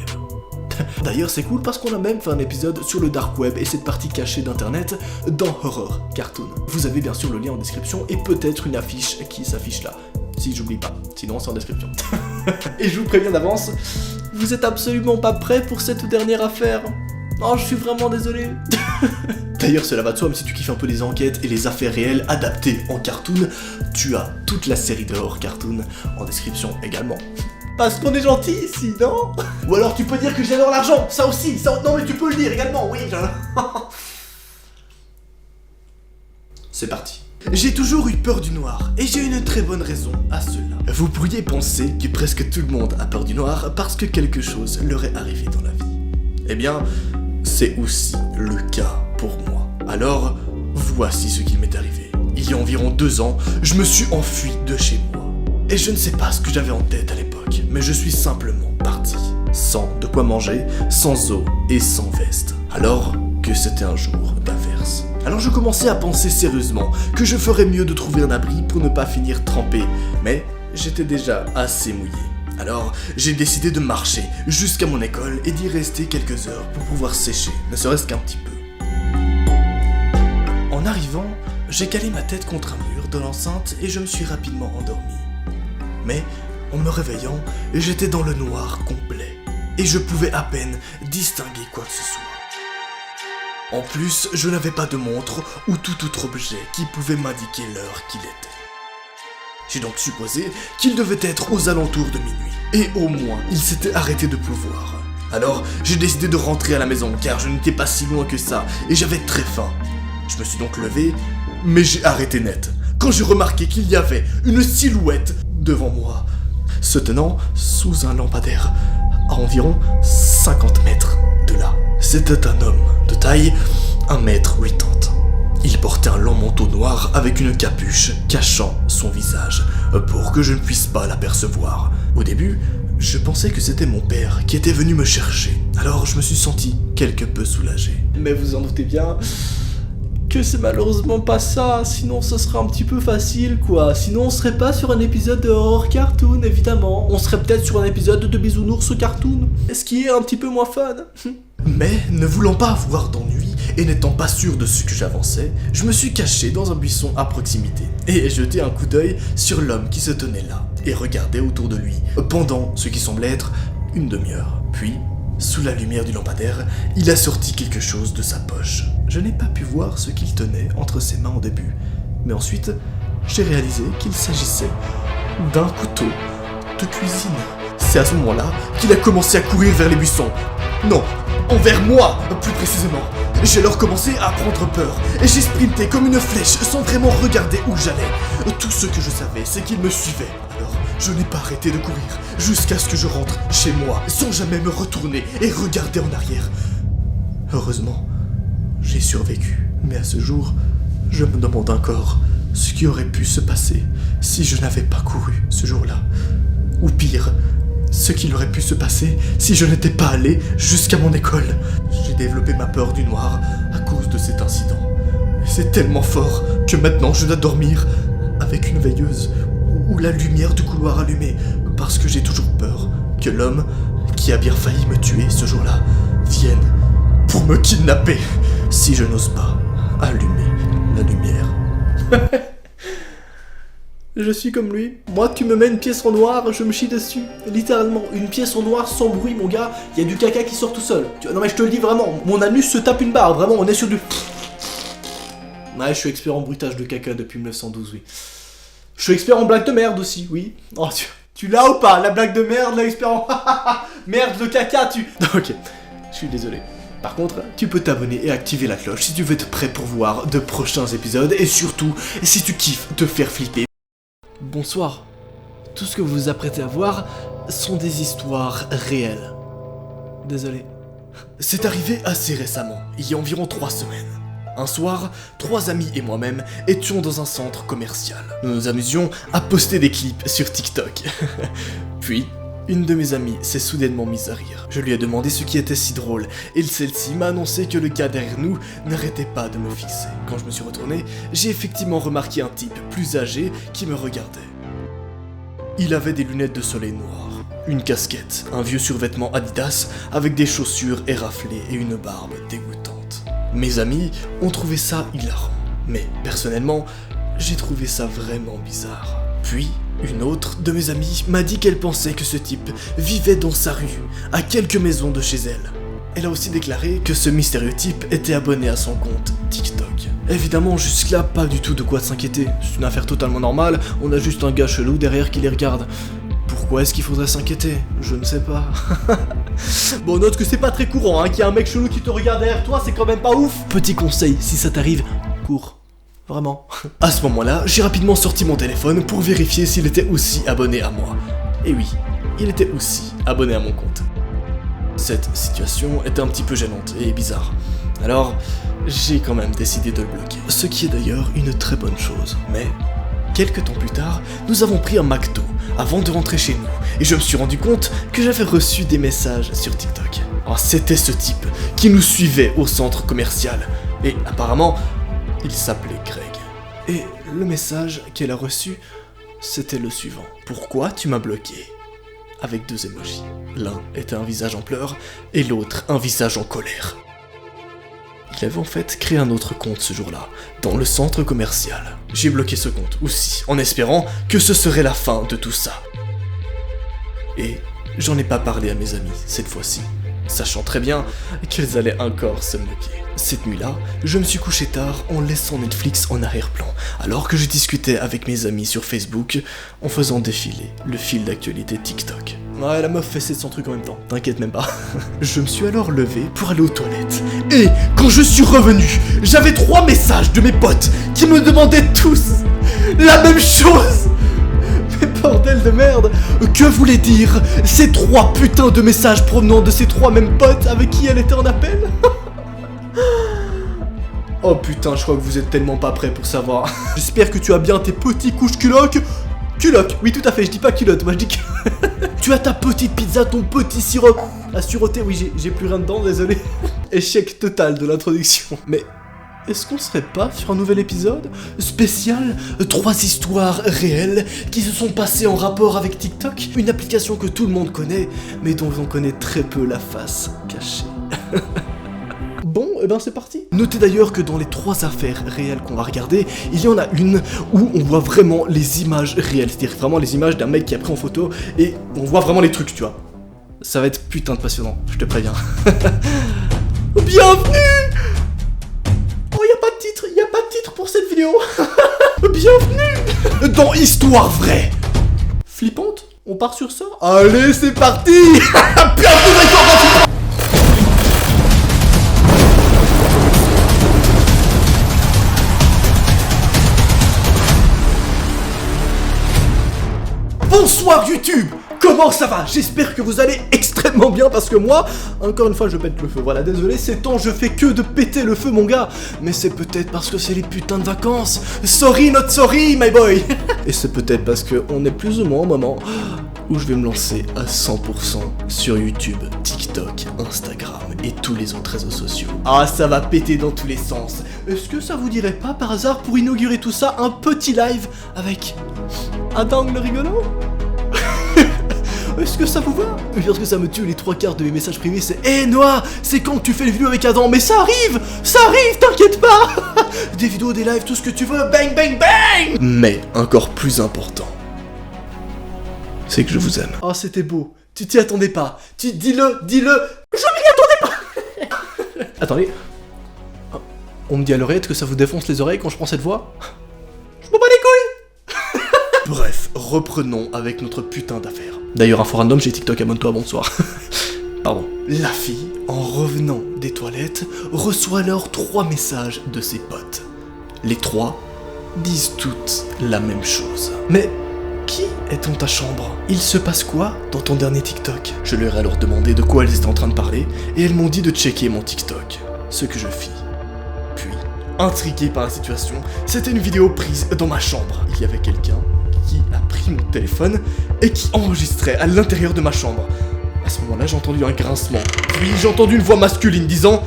D'ailleurs, c'est cool parce qu'on a même fait un épisode sur le dark web et cette partie cachée d'internet dans Horror Cartoon. Vous avez bien sûr le lien en description et peut-être une affiche qui s'affiche là. Si j'oublie pas, sinon c'est en description. Et je vous préviens d'avance, vous êtes absolument pas prêts pour cette dernière affaire. Oh, je suis vraiment désolé. D'ailleurs, cela va de soi, même si tu kiffes un peu les enquêtes et les affaires réelles adaptées en cartoon, tu as toute la série de Horror Cartoon en description également. Parce qu'on est gentil ici, non? Ou alors tu peux dire que j'adore l'argent, ça aussi, ça... Non mais tu peux le dire également, oui. C'est parti. J'ai toujours eu peur du noir, et j'ai une très bonne raison à cela. Vous pourriez penser que presque tout le monde a peur du noir parce que quelque chose leur est arrivé dans la vie. Eh bien, c'est aussi le cas pour moi. Alors, voici ce qui m'est arrivé. Il y a environ 2 ans, je me suis enfui de chez moi. Et je ne sais pas ce que j'avais en tête à l'époque, mais je suis simplement parti. Sans de quoi manger, sans eau et sans veste. Alors que c'était un jour d'averse. Alors je commençais à penser sérieusement que je ferais mieux de trouver un abri pour ne pas finir trempé. Mais j'étais déjà assez mouillé. Alors j'ai décidé de marcher jusqu'à mon école et d'y rester quelques heures pour pouvoir sécher, ne serait-ce qu'un petit peu. En arrivant, j'ai calé ma tête contre un mur de l'enceinte et je me suis rapidement endormi. Mais, en me réveillant, j'étais dans le noir complet et je pouvais à peine distinguer quoi que ce soit. En plus, je n'avais pas de montre ou tout autre objet qui pouvait m'indiquer l'heure qu'il était. J'ai donc supposé qu'il devait être aux alentours de minuit, et au moins il s'était arrêté de pleuvoir. Alors j'ai décidé de rentrer à la maison car je n'étais pas si loin que ça et j'avais très faim. Je me suis donc levé, mais j'ai arrêté net quand j'ai remarqué qu'il y avait une silhouette devant moi, se tenant sous un lampadaire à environ 50 mètres de là. C'était un homme de taille 1m80. Il portait un long manteau noir avec une capuche cachant son visage pour que je ne puisse pas l'apercevoir. Au début, je pensais que c'était mon père qui était venu me chercher, alors je me suis senti quelque peu soulagé. Mais vous en doutez bien que c'est malheureusement pas ça, sinon ce serait un petit peu facile quoi. Sinon on serait pas sur un épisode de horror cartoon évidemment, on serait peut-être sur un épisode de bisounours cartoon, ce qui est un petit peu moins fun. Mais ne voulant pas avoir d'ennui et n'étant pas sûr de ce que j'avançais, je me suis caché dans un buisson à proximité et ai jeté un coup d'œil sur l'homme qui se tenait là et regardait autour de lui pendant ce qui semblait être une demi-heure. Puis, sous la lumière du lampadaire, il a sorti quelque chose de sa poche. Je n'ai pas pu voir ce qu'il tenait entre ses mains au début, mais ensuite, j'ai réalisé qu'il s'agissait d'un couteau de cuisine. C'est à ce moment-là qu'il a commencé à courir vers les buissons. Non, envers moi, plus précisément. J'ai alors commencé à prendre peur, et j'ai sprinté comme une flèche sans vraiment regarder où j'allais. Tout ce que je savais, c'est qu'il me suivait. Alors, je n'ai pas arrêté de courir, jusqu'à ce que je rentre chez moi, sans jamais me retourner et regarder en arrière. Heureusement, j'ai survécu. Mais à ce jour, je me demande encore ce qui aurait pu se passer si je n'avais pas couru ce jour-là. Ou pire, ce qu'il aurait pu se passer si je n'étais pas allé jusqu'à mon école. J'ai développé ma peur du noir à cause de cet incident. Et c'est tellement fort que maintenant je dois dormir avec une veilleuse ou la lumière du couloir allumée parce que j'ai toujours peur que l'homme qui a bien failli me tuer ce jour-là vienne pour me kidnapper si je n'ose pas allumer la lumière. Je suis comme lui. Moi, tu me mets une pièce en noir, je me chie dessus. Littéralement, une pièce en noir sans bruit, mon gars. Il y a du caca qui sort tout seul. Non mais je te le dis vraiment, mon anus se tape une barre. Vraiment, on est sur du... Ouais, je suis expert en bruitage de caca depuis 1912, oui. Je suis expert en blague de merde aussi, oui. Oh, tu l'as ou pas, la blague de merde, l'expert en... Merde, le caca, tu... Ok, je suis désolé. Par contre, tu peux t'abonner et activer la cloche si tu veux être prêt pour voir de prochains épisodes. Et surtout, si tu kiffes te faire flipper. Bonsoir. Tout ce que vous vous apprêtez à voir sont des histoires réelles. Désolé. C'est arrivé assez récemment, il y a environ 3 semaines. Un soir, 3 amis et moi-même étions dans un centre commercial. Nous nous amusions à poster des clips sur TikTok. Puis, une de mes amies s'est soudainement mise à rire. Je lui ai demandé ce qui était si drôle, et celle-ci m'a annoncé que le gars derrière nous n'arrêtait pas de me fixer. Quand je me suis retourné, j'ai effectivement remarqué un type plus âgé qui me regardait. Il avait des lunettes de soleil noires, une casquette, un vieux survêtement Adidas avec des chaussures éraflées et une barbe dégoûtante. Mes amis ont trouvé ça hilarant, mais personnellement, j'ai trouvé ça vraiment bizarre. Puis, une autre de mes amies m'a dit qu'elle pensait que ce type vivait dans sa rue, à quelques maisons de chez elle. Elle a aussi déclaré que ce mystérieux type était abonné à son compte TikTok. Évidemment, jusque-là, pas du tout de quoi s'inquiéter. C'est une affaire totalement normale, on a juste un gars chelou derrière qui les regarde. Pourquoi est-ce qu'il faudrait s'inquiéter? Je ne sais pas. Bon, note que c'est pas très courant, hein, qu'il y a un mec chelou qui te regarde derrière toi, c'est quand même pas ouf. Petit conseil, si ça t'arrive, cours. Vraiment. À ce moment-là, j'ai rapidement sorti mon téléphone pour vérifier s'il était aussi abonné à moi. Et oui, il était aussi abonné à mon compte. Cette situation était un petit peu gênante et bizarre. Alors, j'ai quand même décidé de le bloquer. Ce qui est d'ailleurs une très bonne chose. Mais, quelques temps plus tard, nous avons pris un McDo avant de rentrer chez nous. Et je me suis rendu compte que j'avais reçu des messages sur TikTok. Alors, c'était ce type qui nous suivait au centre commercial. Et apparemment, il s'appelait Greg. Et le message qu'elle a reçu, c'était le suivant. Pourquoi tu m'as bloqué? Avec 2 emojis. L'un était un visage en pleurs et l'autre un visage en colère. il avait en fait créé un autre compte ce jour-là, dans le centre commercial. J'ai bloqué ce compte aussi, en espérant que ce serait la fin de tout ça. Et j'en ai pas parlé à mes amis cette fois-ci, sachant très bien qu'elles allaient encore se moquer. Cette nuit-là, je me suis couché tard en laissant Netflix en arrière-plan, alors que je discutais avec mes amis sur Facebook en faisant défiler le fil d'actualité TikTok. Ouais, la meuf fait 700 trucs en même temps, t'inquiète même pas. Je me suis alors levé pour aller aux toilettes. Et quand je suis revenu, j'avais 3 messages de mes potes qui me demandaient tous la même chose. Mais bordel de merde, que voulaient dire ces 3 putains de messages provenant de ces 3 mêmes potes avec qui elle était en appel? Oh putain, je crois que vous êtes tellement pas prêts pour savoir. J'espère que tu as bien tes petits couches culottes. Culotte, oui tout à fait, je dis pas culotte, moi je dis tu as ta petite pizza, ton petit sirop à suroter, oui j'ai plus rien dedans, désolé. Échec total de l'introduction. Mais est-ce qu'on serait pas sur un nouvel épisode spécial 3 histoires réelles qui se sont passées en rapport avec TikTok, une application que tout le monde connaît, mais dont on connaît très peu la face cachée. Bon, et ben c'est parti. Notez d'ailleurs que dans les 3 affaires réelles qu'on va regarder, il y en a une où on voit vraiment les images réelles, c'est-à-dire vraiment les images d'un mec qui a pris en photo et on voit vraiment les trucs, tu vois. Ça va être putain de passionnant, je te préviens. Bienvenue. Oh, y a pas de titre pour cette vidéo. Bienvenue dans Histoire vraie. Flippante. On part sur ça. Allez, c'est parti. Bienvenue dans Histoire vraie. Bonsoir YouTube, comment ça va? J'espère que vous allez extrêmement bien parce que moi, encore une fois je pète le feu, voilà, désolé, ces temps je fais que de péter le feu mon gars. Mais c'est peut-être parce que c'est les putains de vacances. Sorry not sorry my boy. Et c'est peut-être parce que on est plus ou moins au moment où je vais me lancer à 100% sur YouTube, TikTok, Instagram et tous les autres réseaux sociaux. Ah, ça va péter dans tous les sens. Est-ce que ça vous dirait pas par hasard pour inaugurer tout ça un petit live avec un angle rigolo? Est-ce que ça vous va? Parce que ça me tue, les 3/4 de mes messages privés c'est hey Noah, c'est quand que tu fais les vidéos avec Adam? Mais ça arrive, t'inquiète pas. Des vidéos, des lives, tout ce que tu veux, bang bang bang. Mais encore plus important, c'est que je vous aime. Oh c'était beau, tu t'y attendais pas, dis-le, je m'y attendais pas. Attendez, on me dit à l'oreillette que ça vous défonce les oreilles quand je prends cette voix? Je m'en bats les couilles. Bref, reprenons avec notre putain d'affaire. D'ailleurs, info random, j'ai TikTok, abonne-toi, bonsoir. Pardon. La fille, en revenant des toilettes, reçoit alors 3 messages de ses potes. Les 3 disent toutes la même chose. Mais qui est dans ta chambre? Il se passe quoi dans ton dernier TikTok? Je leur ai alors demandé de quoi elles étaient en train de parler, et elles m'ont dit de checker mon TikTok. Ce que je fis. Puis, intrigué par la situation, c'était une vidéo prise dans ma chambre. Il y avait quelqu'un qui a pris mon téléphone et qui enregistrait à l'intérieur de ma chambre. À ce moment-là, j'ai entendu un grincement. Puis j'ai entendu une voix masculine disant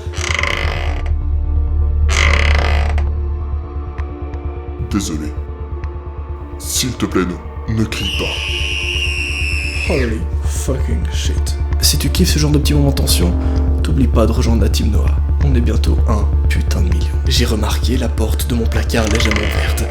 Désolé. S'il te plaît, ne crie pas.
Holy fucking shit. Si tu kiffes ce genre de petits moments de tension, t'oublies pas de rejoindre la team Noah. On est bientôt 1 putain de million. J'ai remarqué la porte de mon placard légèrement ouverte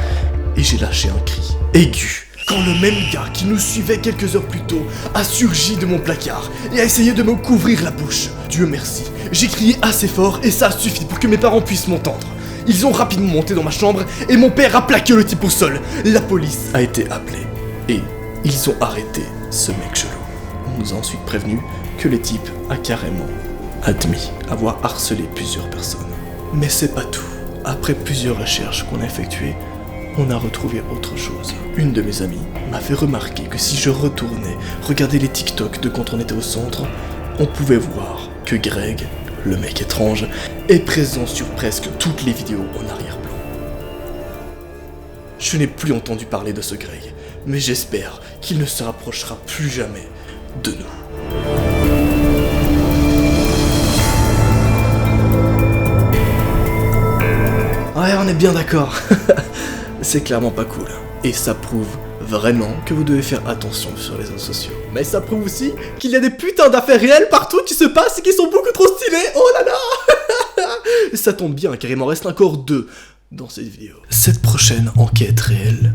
et j'ai lâché un cri aigu. Quand le même gars qui nous suivait quelques heures plus tôt a surgi de mon placard et a essayé de me couvrir la bouche. Dieu merci, j'ai crié assez fort et ça a suffi pour que mes parents puissent m'entendre. Ils ont rapidement monté dans ma chambre et mon père a plaqué le type au sol. La police a été appelée et ils ont arrêté ce mec chelou. On nous a ensuite prévenu que le type a carrément admis avoir harcelé plusieurs personnes. Mais c'est pas tout. Après plusieurs recherches qu'on a effectuées, on a retrouvé autre chose. Une de mes amies m'a fait remarquer que si je retournais regarder les TikTok de quand on était au centre, on pouvait voir que Greg, le mec étrange, est présent sur presque toutes les vidéos en arrière-plan. Je n'ai plus entendu parler de ce Greg, mais j'espère qu'il ne se rapprochera plus jamais de nous. Ouais, on est bien d'accord. C'est clairement pas cool. Et ça prouve vraiment que vous devez faire attention sur les réseaux sociaux. Mais ça prouve aussi qu'il y a des putains d'affaires réelles partout qui se passent et qui sont beaucoup trop stylées. Oh là là. Ça tombe bien car il m'en reste encore 2 dans cette vidéo. Cette prochaine enquête réelle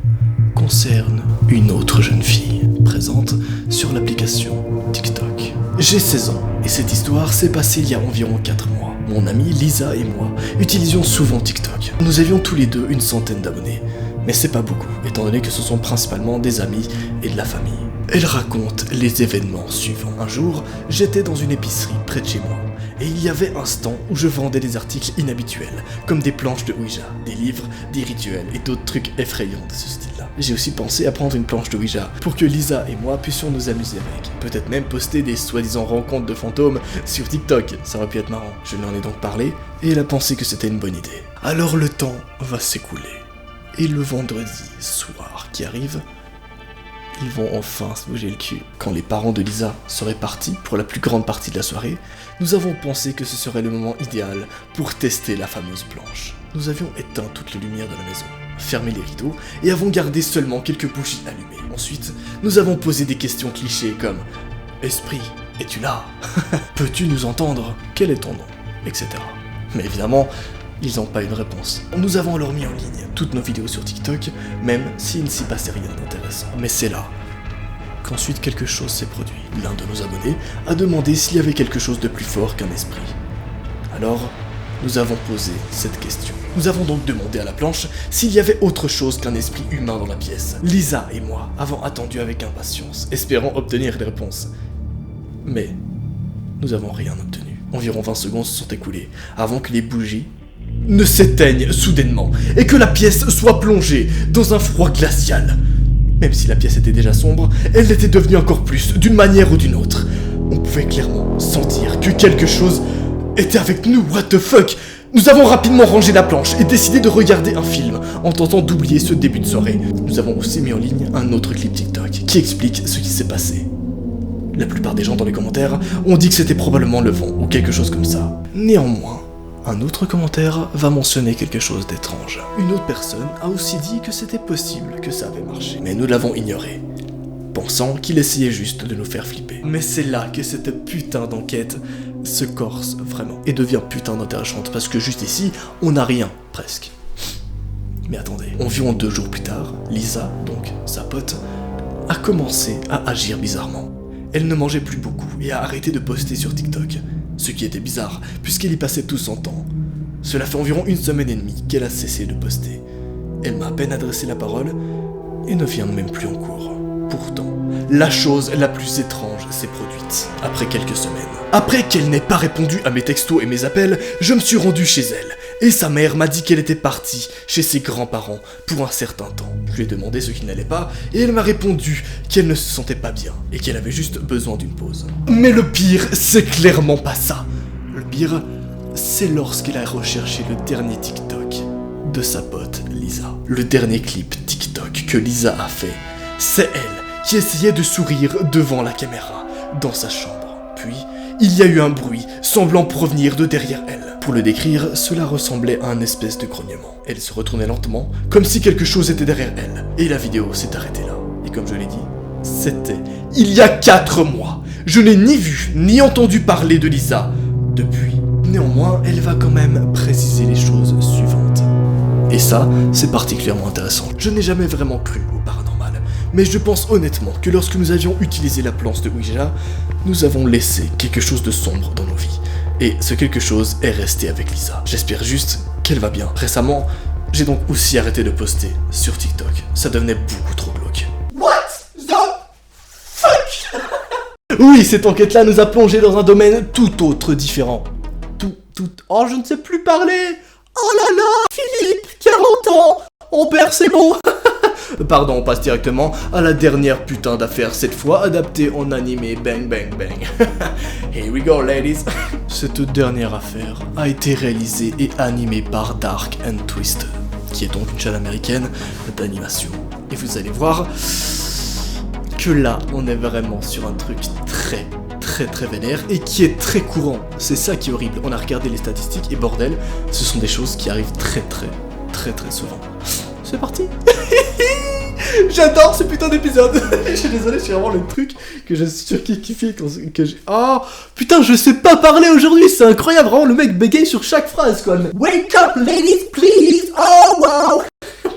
concerne une autre jeune fille présente sur l'application TikTok. J'ai 16 ans et cette histoire s'est passée il y a environ 4 mois. Mon amie Lisa et moi utilisions souvent TikTok. Nous avions tous les deux une centaine d'abonnés, mais c'est pas beaucoup, étant donné que ce sont principalement des amis et de la famille. Elle raconte les événements suivants. Un jour, j'étais dans une épicerie près de chez moi, et il y avait un stand où je vendais des articles inhabituels, comme des planches de Ouija, des livres, des rituels et d'autres trucs effrayants de ce style-là. J'ai aussi pensé à prendre une planche de Ouija pour que Lisa et moi puissions nous amuser avec. Peut-être même poster des soi-disant rencontres de fantômes sur TikTok, ça aurait pu être marrant. Je lui en ai donc parlé, et elle a pensé que c'était une bonne idée. Alors le temps va s'écouler, et le vendredi soir qui arrive, ils vont enfin se bouger le cul. Quand les parents de Lisa seraient partis pour la plus grande partie de la soirée, nous avons pensé que ce serait le moment idéal pour tester la fameuse planche. Nous avions éteint toutes les lumières de la maison, fermé les rideaux et avons gardé seulement quelques bougies allumées. Ensuite, nous avons posé des questions clichés comme « Esprit, es-tu là ? Peux-tu nous entendre ? Quel est ton nom ? Etc. » Mais évidemment, ils n'ont pas eu de réponse. Nous avons alors mis en ligne toutes nos vidéos sur TikTok, même s'il ne s'y passait rien d'intéressant. Mais c'est là qu'ensuite quelque chose s'est produit. L'un de nos abonnés a demandé s'il y avait quelque chose de plus fort qu'un esprit. Alors, nous avons posé cette question. Nous avons donc demandé à la planche s'il y avait autre chose qu'un esprit humain dans la pièce. Lisa et moi avons attendu avec impatience, espérant obtenir des réponses. Mais nous n'avons rien obtenu. Environ 20 secondes se sont écoulées avant que les bougies ne s'éteignent soudainement et que la pièce soit plongée dans un froid glacial. Même si la pièce était déjà sombre, elle l'était devenue encore plus, d'une manière ou d'une autre. On pouvait clairement sentir que quelque chose était avec nous, what the fuck. Nous avons rapidement rangé la planche et décidé de regarder un film en tentant d'oublier ce début de soirée. Nous avons aussi mis en ligne un autre clip TikTok qui explique ce qui s'est passé. La plupart des gens dans les commentaires ont dit que c'était probablement le vent ou quelque chose comme ça. Néanmoins, un autre commentaire va mentionner quelque chose d'étrange. Une autre personne a aussi dit que c'était possible que ça avait marché, mais nous l'avons ignoré, pensant qu'il essayait juste de nous faire flipper. Mais c'est là que cette putain d'enquête se corse vraiment et devient putain d'intéressante, parce que juste ici, on n'a rien, presque. Mais attendez, environ 2 jours plus tard, Lisa, donc sa pote, a commencé à agir bizarrement. Elle ne mangeait plus beaucoup et a arrêté de poster sur TikTok. Ce qui était bizarre, puisqu'elle y passait tout son temps. Cela fait environ 1 semaine et demie qu'elle a cessé de poster. Elle m'a à peine adressé la parole et ne vient même plus en cours. Pourtant, la chose la plus étrange s'est produite après quelques semaines. Après qu'elle n'ait pas répondu à mes textos et mes appels, je me suis rendu chez elle. Et sa mère m'a dit qu'elle était partie chez ses grands-parents pour un certain temps. Je lui ai demandé ce qui n'allait pas, et elle m'a répondu qu'elle ne se sentait pas bien, et qu'elle avait juste besoin d'une pause. Mais le pire, c'est clairement pas ça. Le pire, c'est lorsqu'elle a recherché le dernier TikTok de sa pote Lisa. Le dernier clip TikTok que Lisa a fait, c'est elle qui essayait de sourire devant la caméra, dans sa chambre. Puis, il y a eu un bruit semblant provenir de derrière elle. Pour le décrire, cela ressemblait à un espèce de grognement. Elle se retournait lentement, comme si quelque chose était derrière elle. Et la vidéo s'est arrêtée là. Et comme je l'ai dit, c'était il y a 4 mois. Je n'ai ni vu, ni entendu parler de Lisa depuis. Néanmoins, elle va quand même préciser les choses suivantes. Et ça, c'est particulièrement intéressant. Je n'ai jamais vraiment cru au paranormal. Mais je pense honnêtement que lorsque nous avions utilisé la planche de Ouija, nous avons laissé quelque chose de sombre dans nos vies. Et ce quelque chose est resté avec Lisa. J'espère juste qu'elle va bien. Récemment, j'ai donc aussi arrêté de poster sur TikTok. Ça devenait beaucoup trop glauque. What the fuck? Oui, cette enquête-là nous a plongé dans un domaine tout autre, différent. Oh, je ne sais plus parler. Oh là là, Philippe, 40 ans. On perd ses mots. Pardon, on passe directement à la dernière putain d'affaire, cette fois adaptée en animé Bang Bang Bang. Here we go, ladies. Cette dernière affaire a été réalisée et animée par Dark and Twisted, qui est donc une chaîne américaine d'animation. Et vous allez voir que là, on est vraiment sur un truc très vénère et qui est très courant. C'est ça qui est horrible. On a regardé les statistiques et bordel, ce sont des choses qui arrivent très souvent. C'est parti. J'adore ce putain d'épisode. Je suis désolé, c'est vraiment le truc que je suis surkiffé que j'ai... Oh, putain, je sais pas parler aujourd'hui, c'est incroyable, vraiment, le mec bégaye sur chaque phrase, quoi. Wake up, ladies, please. Oh, wow.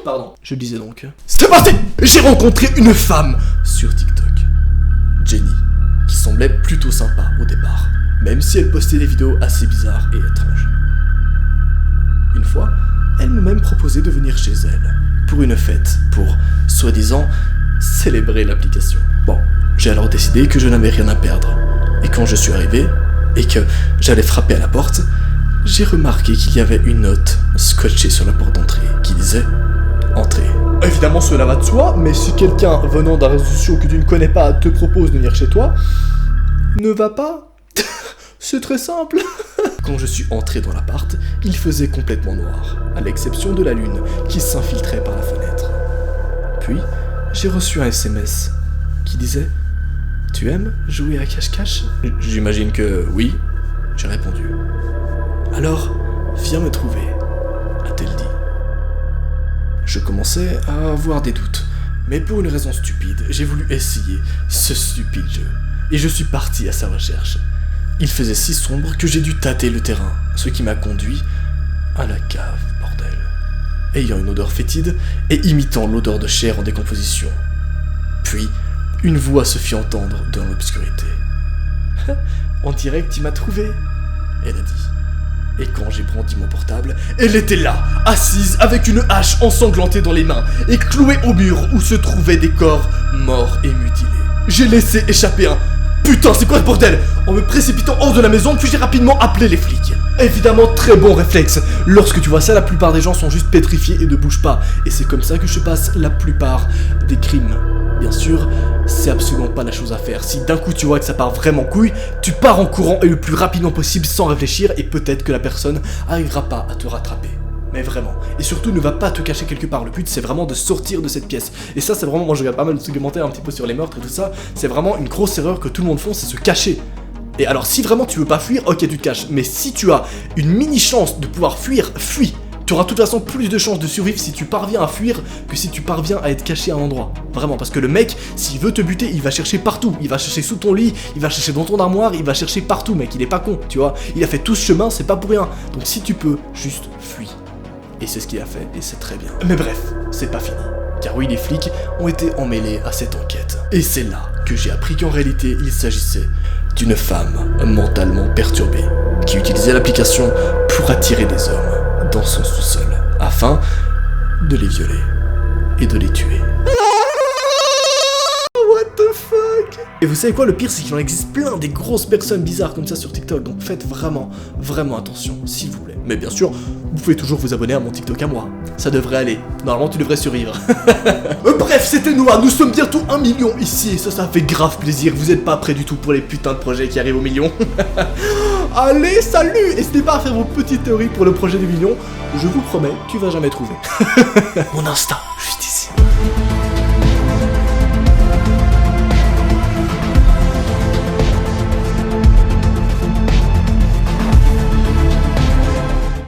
Pardon, je disais donc. C'est parti. J'ai rencontré une femme sur TikTok. Jenny, qui semblait plutôt sympa au départ, même si elle postait des vidéos assez bizarres et étranges. Une fois, elle m'a même proposé de venir chez elle, pour une fête, pour, soi-disant, célébrer l'application. Bon, j'ai alors décidé que je n'avais rien à perdre. Et quand je suis arrivé, et que j'allais frapper à la porte, j'ai remarqué qu'il y avait une note scotchée sur la porte d'entrée qui disait « Entrez ». Évidemment, cela va de soi, mais si quelqu'un venant d'un réseau social que tu ne connais pas te propose de venir chez toi, ne va pas. C'est très simple. Quand je suis entré dans l'appart, il faisait complètement noir, à l'exception de la lune qui s'infiltrait par la fenêtre. Puis, j'ai reçu un SMS qui disait « Tu aimes jouer à cache-cache ?» J'imagine que oui, j'ai répondu. « Alors, viens me trouver », a-t-elle dit. Je commençais à avoir des doutes, mais pour une raison stupide, j'ai voulu essayer ce stupide jeu, et je suis parti à sa recherche. Il faisait si sombre que j'ai dû tâter le terrain, ce qui m'a conduit à la cave, bordel. Ayant une odeur fétide et imitant l'odeur de chair en décomposition. Puis, une voix se fit entendre dans l'obscurité. « On dirait que tu m'as trouvé », elle a dit. Et quand j'ai brandi mon portable, elle était là, assise avec une hache ensanglantée dans les mains et clouée au mur où se trouvaient des corps morts et mutilés. J'ai laissé échapper un « Putain, c'est quoi ce bordel ?» en me précipitant hors de la maison, puis j'ai rapidement appelé les flics. Évidemment, très bon réflexe. Lorsque tu vois ça, la plupart des gens sont juste pétrifiés et ne bougent pas. Et c'est comme ça que je passe la plupart des crimes. Bien sûr, c'est absolument pas la chose à faire. Si d'un coup tu vois que ça part vraiment couille, tu pars en courant et le plus rapidement possible sans réfléchir et peut-être que la personne arrivera pas à te rattraper. Mais vraiment. Et surtout, ne va pas te cacher quelque part. Le but, c'est vraiment de sortir de cette pièce. Et ça, c'est vraiment... Moi, je regarde pas mal de documentaires un petit peu sur les meurtres et tout ça. C'est vraiment une grosse erreur que tout le monde fait, c'est se cacher. Et alors, si vraiment tu veux pas fuir, ok, tu te caches. Mais si tu as une mini chance de pouvoir fuir, fuis. Tu auras de toute façon plus de chances de survivre si tu parviens à fuir que si tu parviens à être caché à un endroit. Vraiment, parce que le mec, s'il veut te buter, il va chercher partout. Il va chercher sous ton lit, il va chercher dans ton armoire, il va chercher partout, mec. Il est pas con, tu vois. Il a fait tout ce chemin, c'est pas pour rien. Donc si tu peux, juste fuis. Et c'est ce qu'il a fait, et c'est très bien. Mais bref, c'est pas fini. Car oui, les flics ont été emmêlés à cette enquête. Et c'est là que j'ai appris qu'en réalité, il s'agissait d'une femme mentalement perturbée, qui utilisait l'application pour attirer des hommes dans son sous-sol, afin de les violer et de les tuer. What the fuck? Et vous savez quoi, le pire c'est qu'il en existe plein des grosses personnes bizarres comme ça sur TikTok, donc faites vraiment, vraiment attention, s'il vous plaît. Mais bien sûr, vous pouvez toujours vous abonner à mon TikTok à moi, ça devrait aller, normalement tu devrais survivre. Bref, c'était Noah, nous sommes bientôt 1 million ici, et ça fait grave plaisir, vous êtes pas prêts du tout pour les putains de projets qui arrivent au million. Allez, salut! N'hésitez pas à faire vos petites théories pour le projet des millions, je vous promets, tu vas jamais trouver. Mon Insta, juste ici.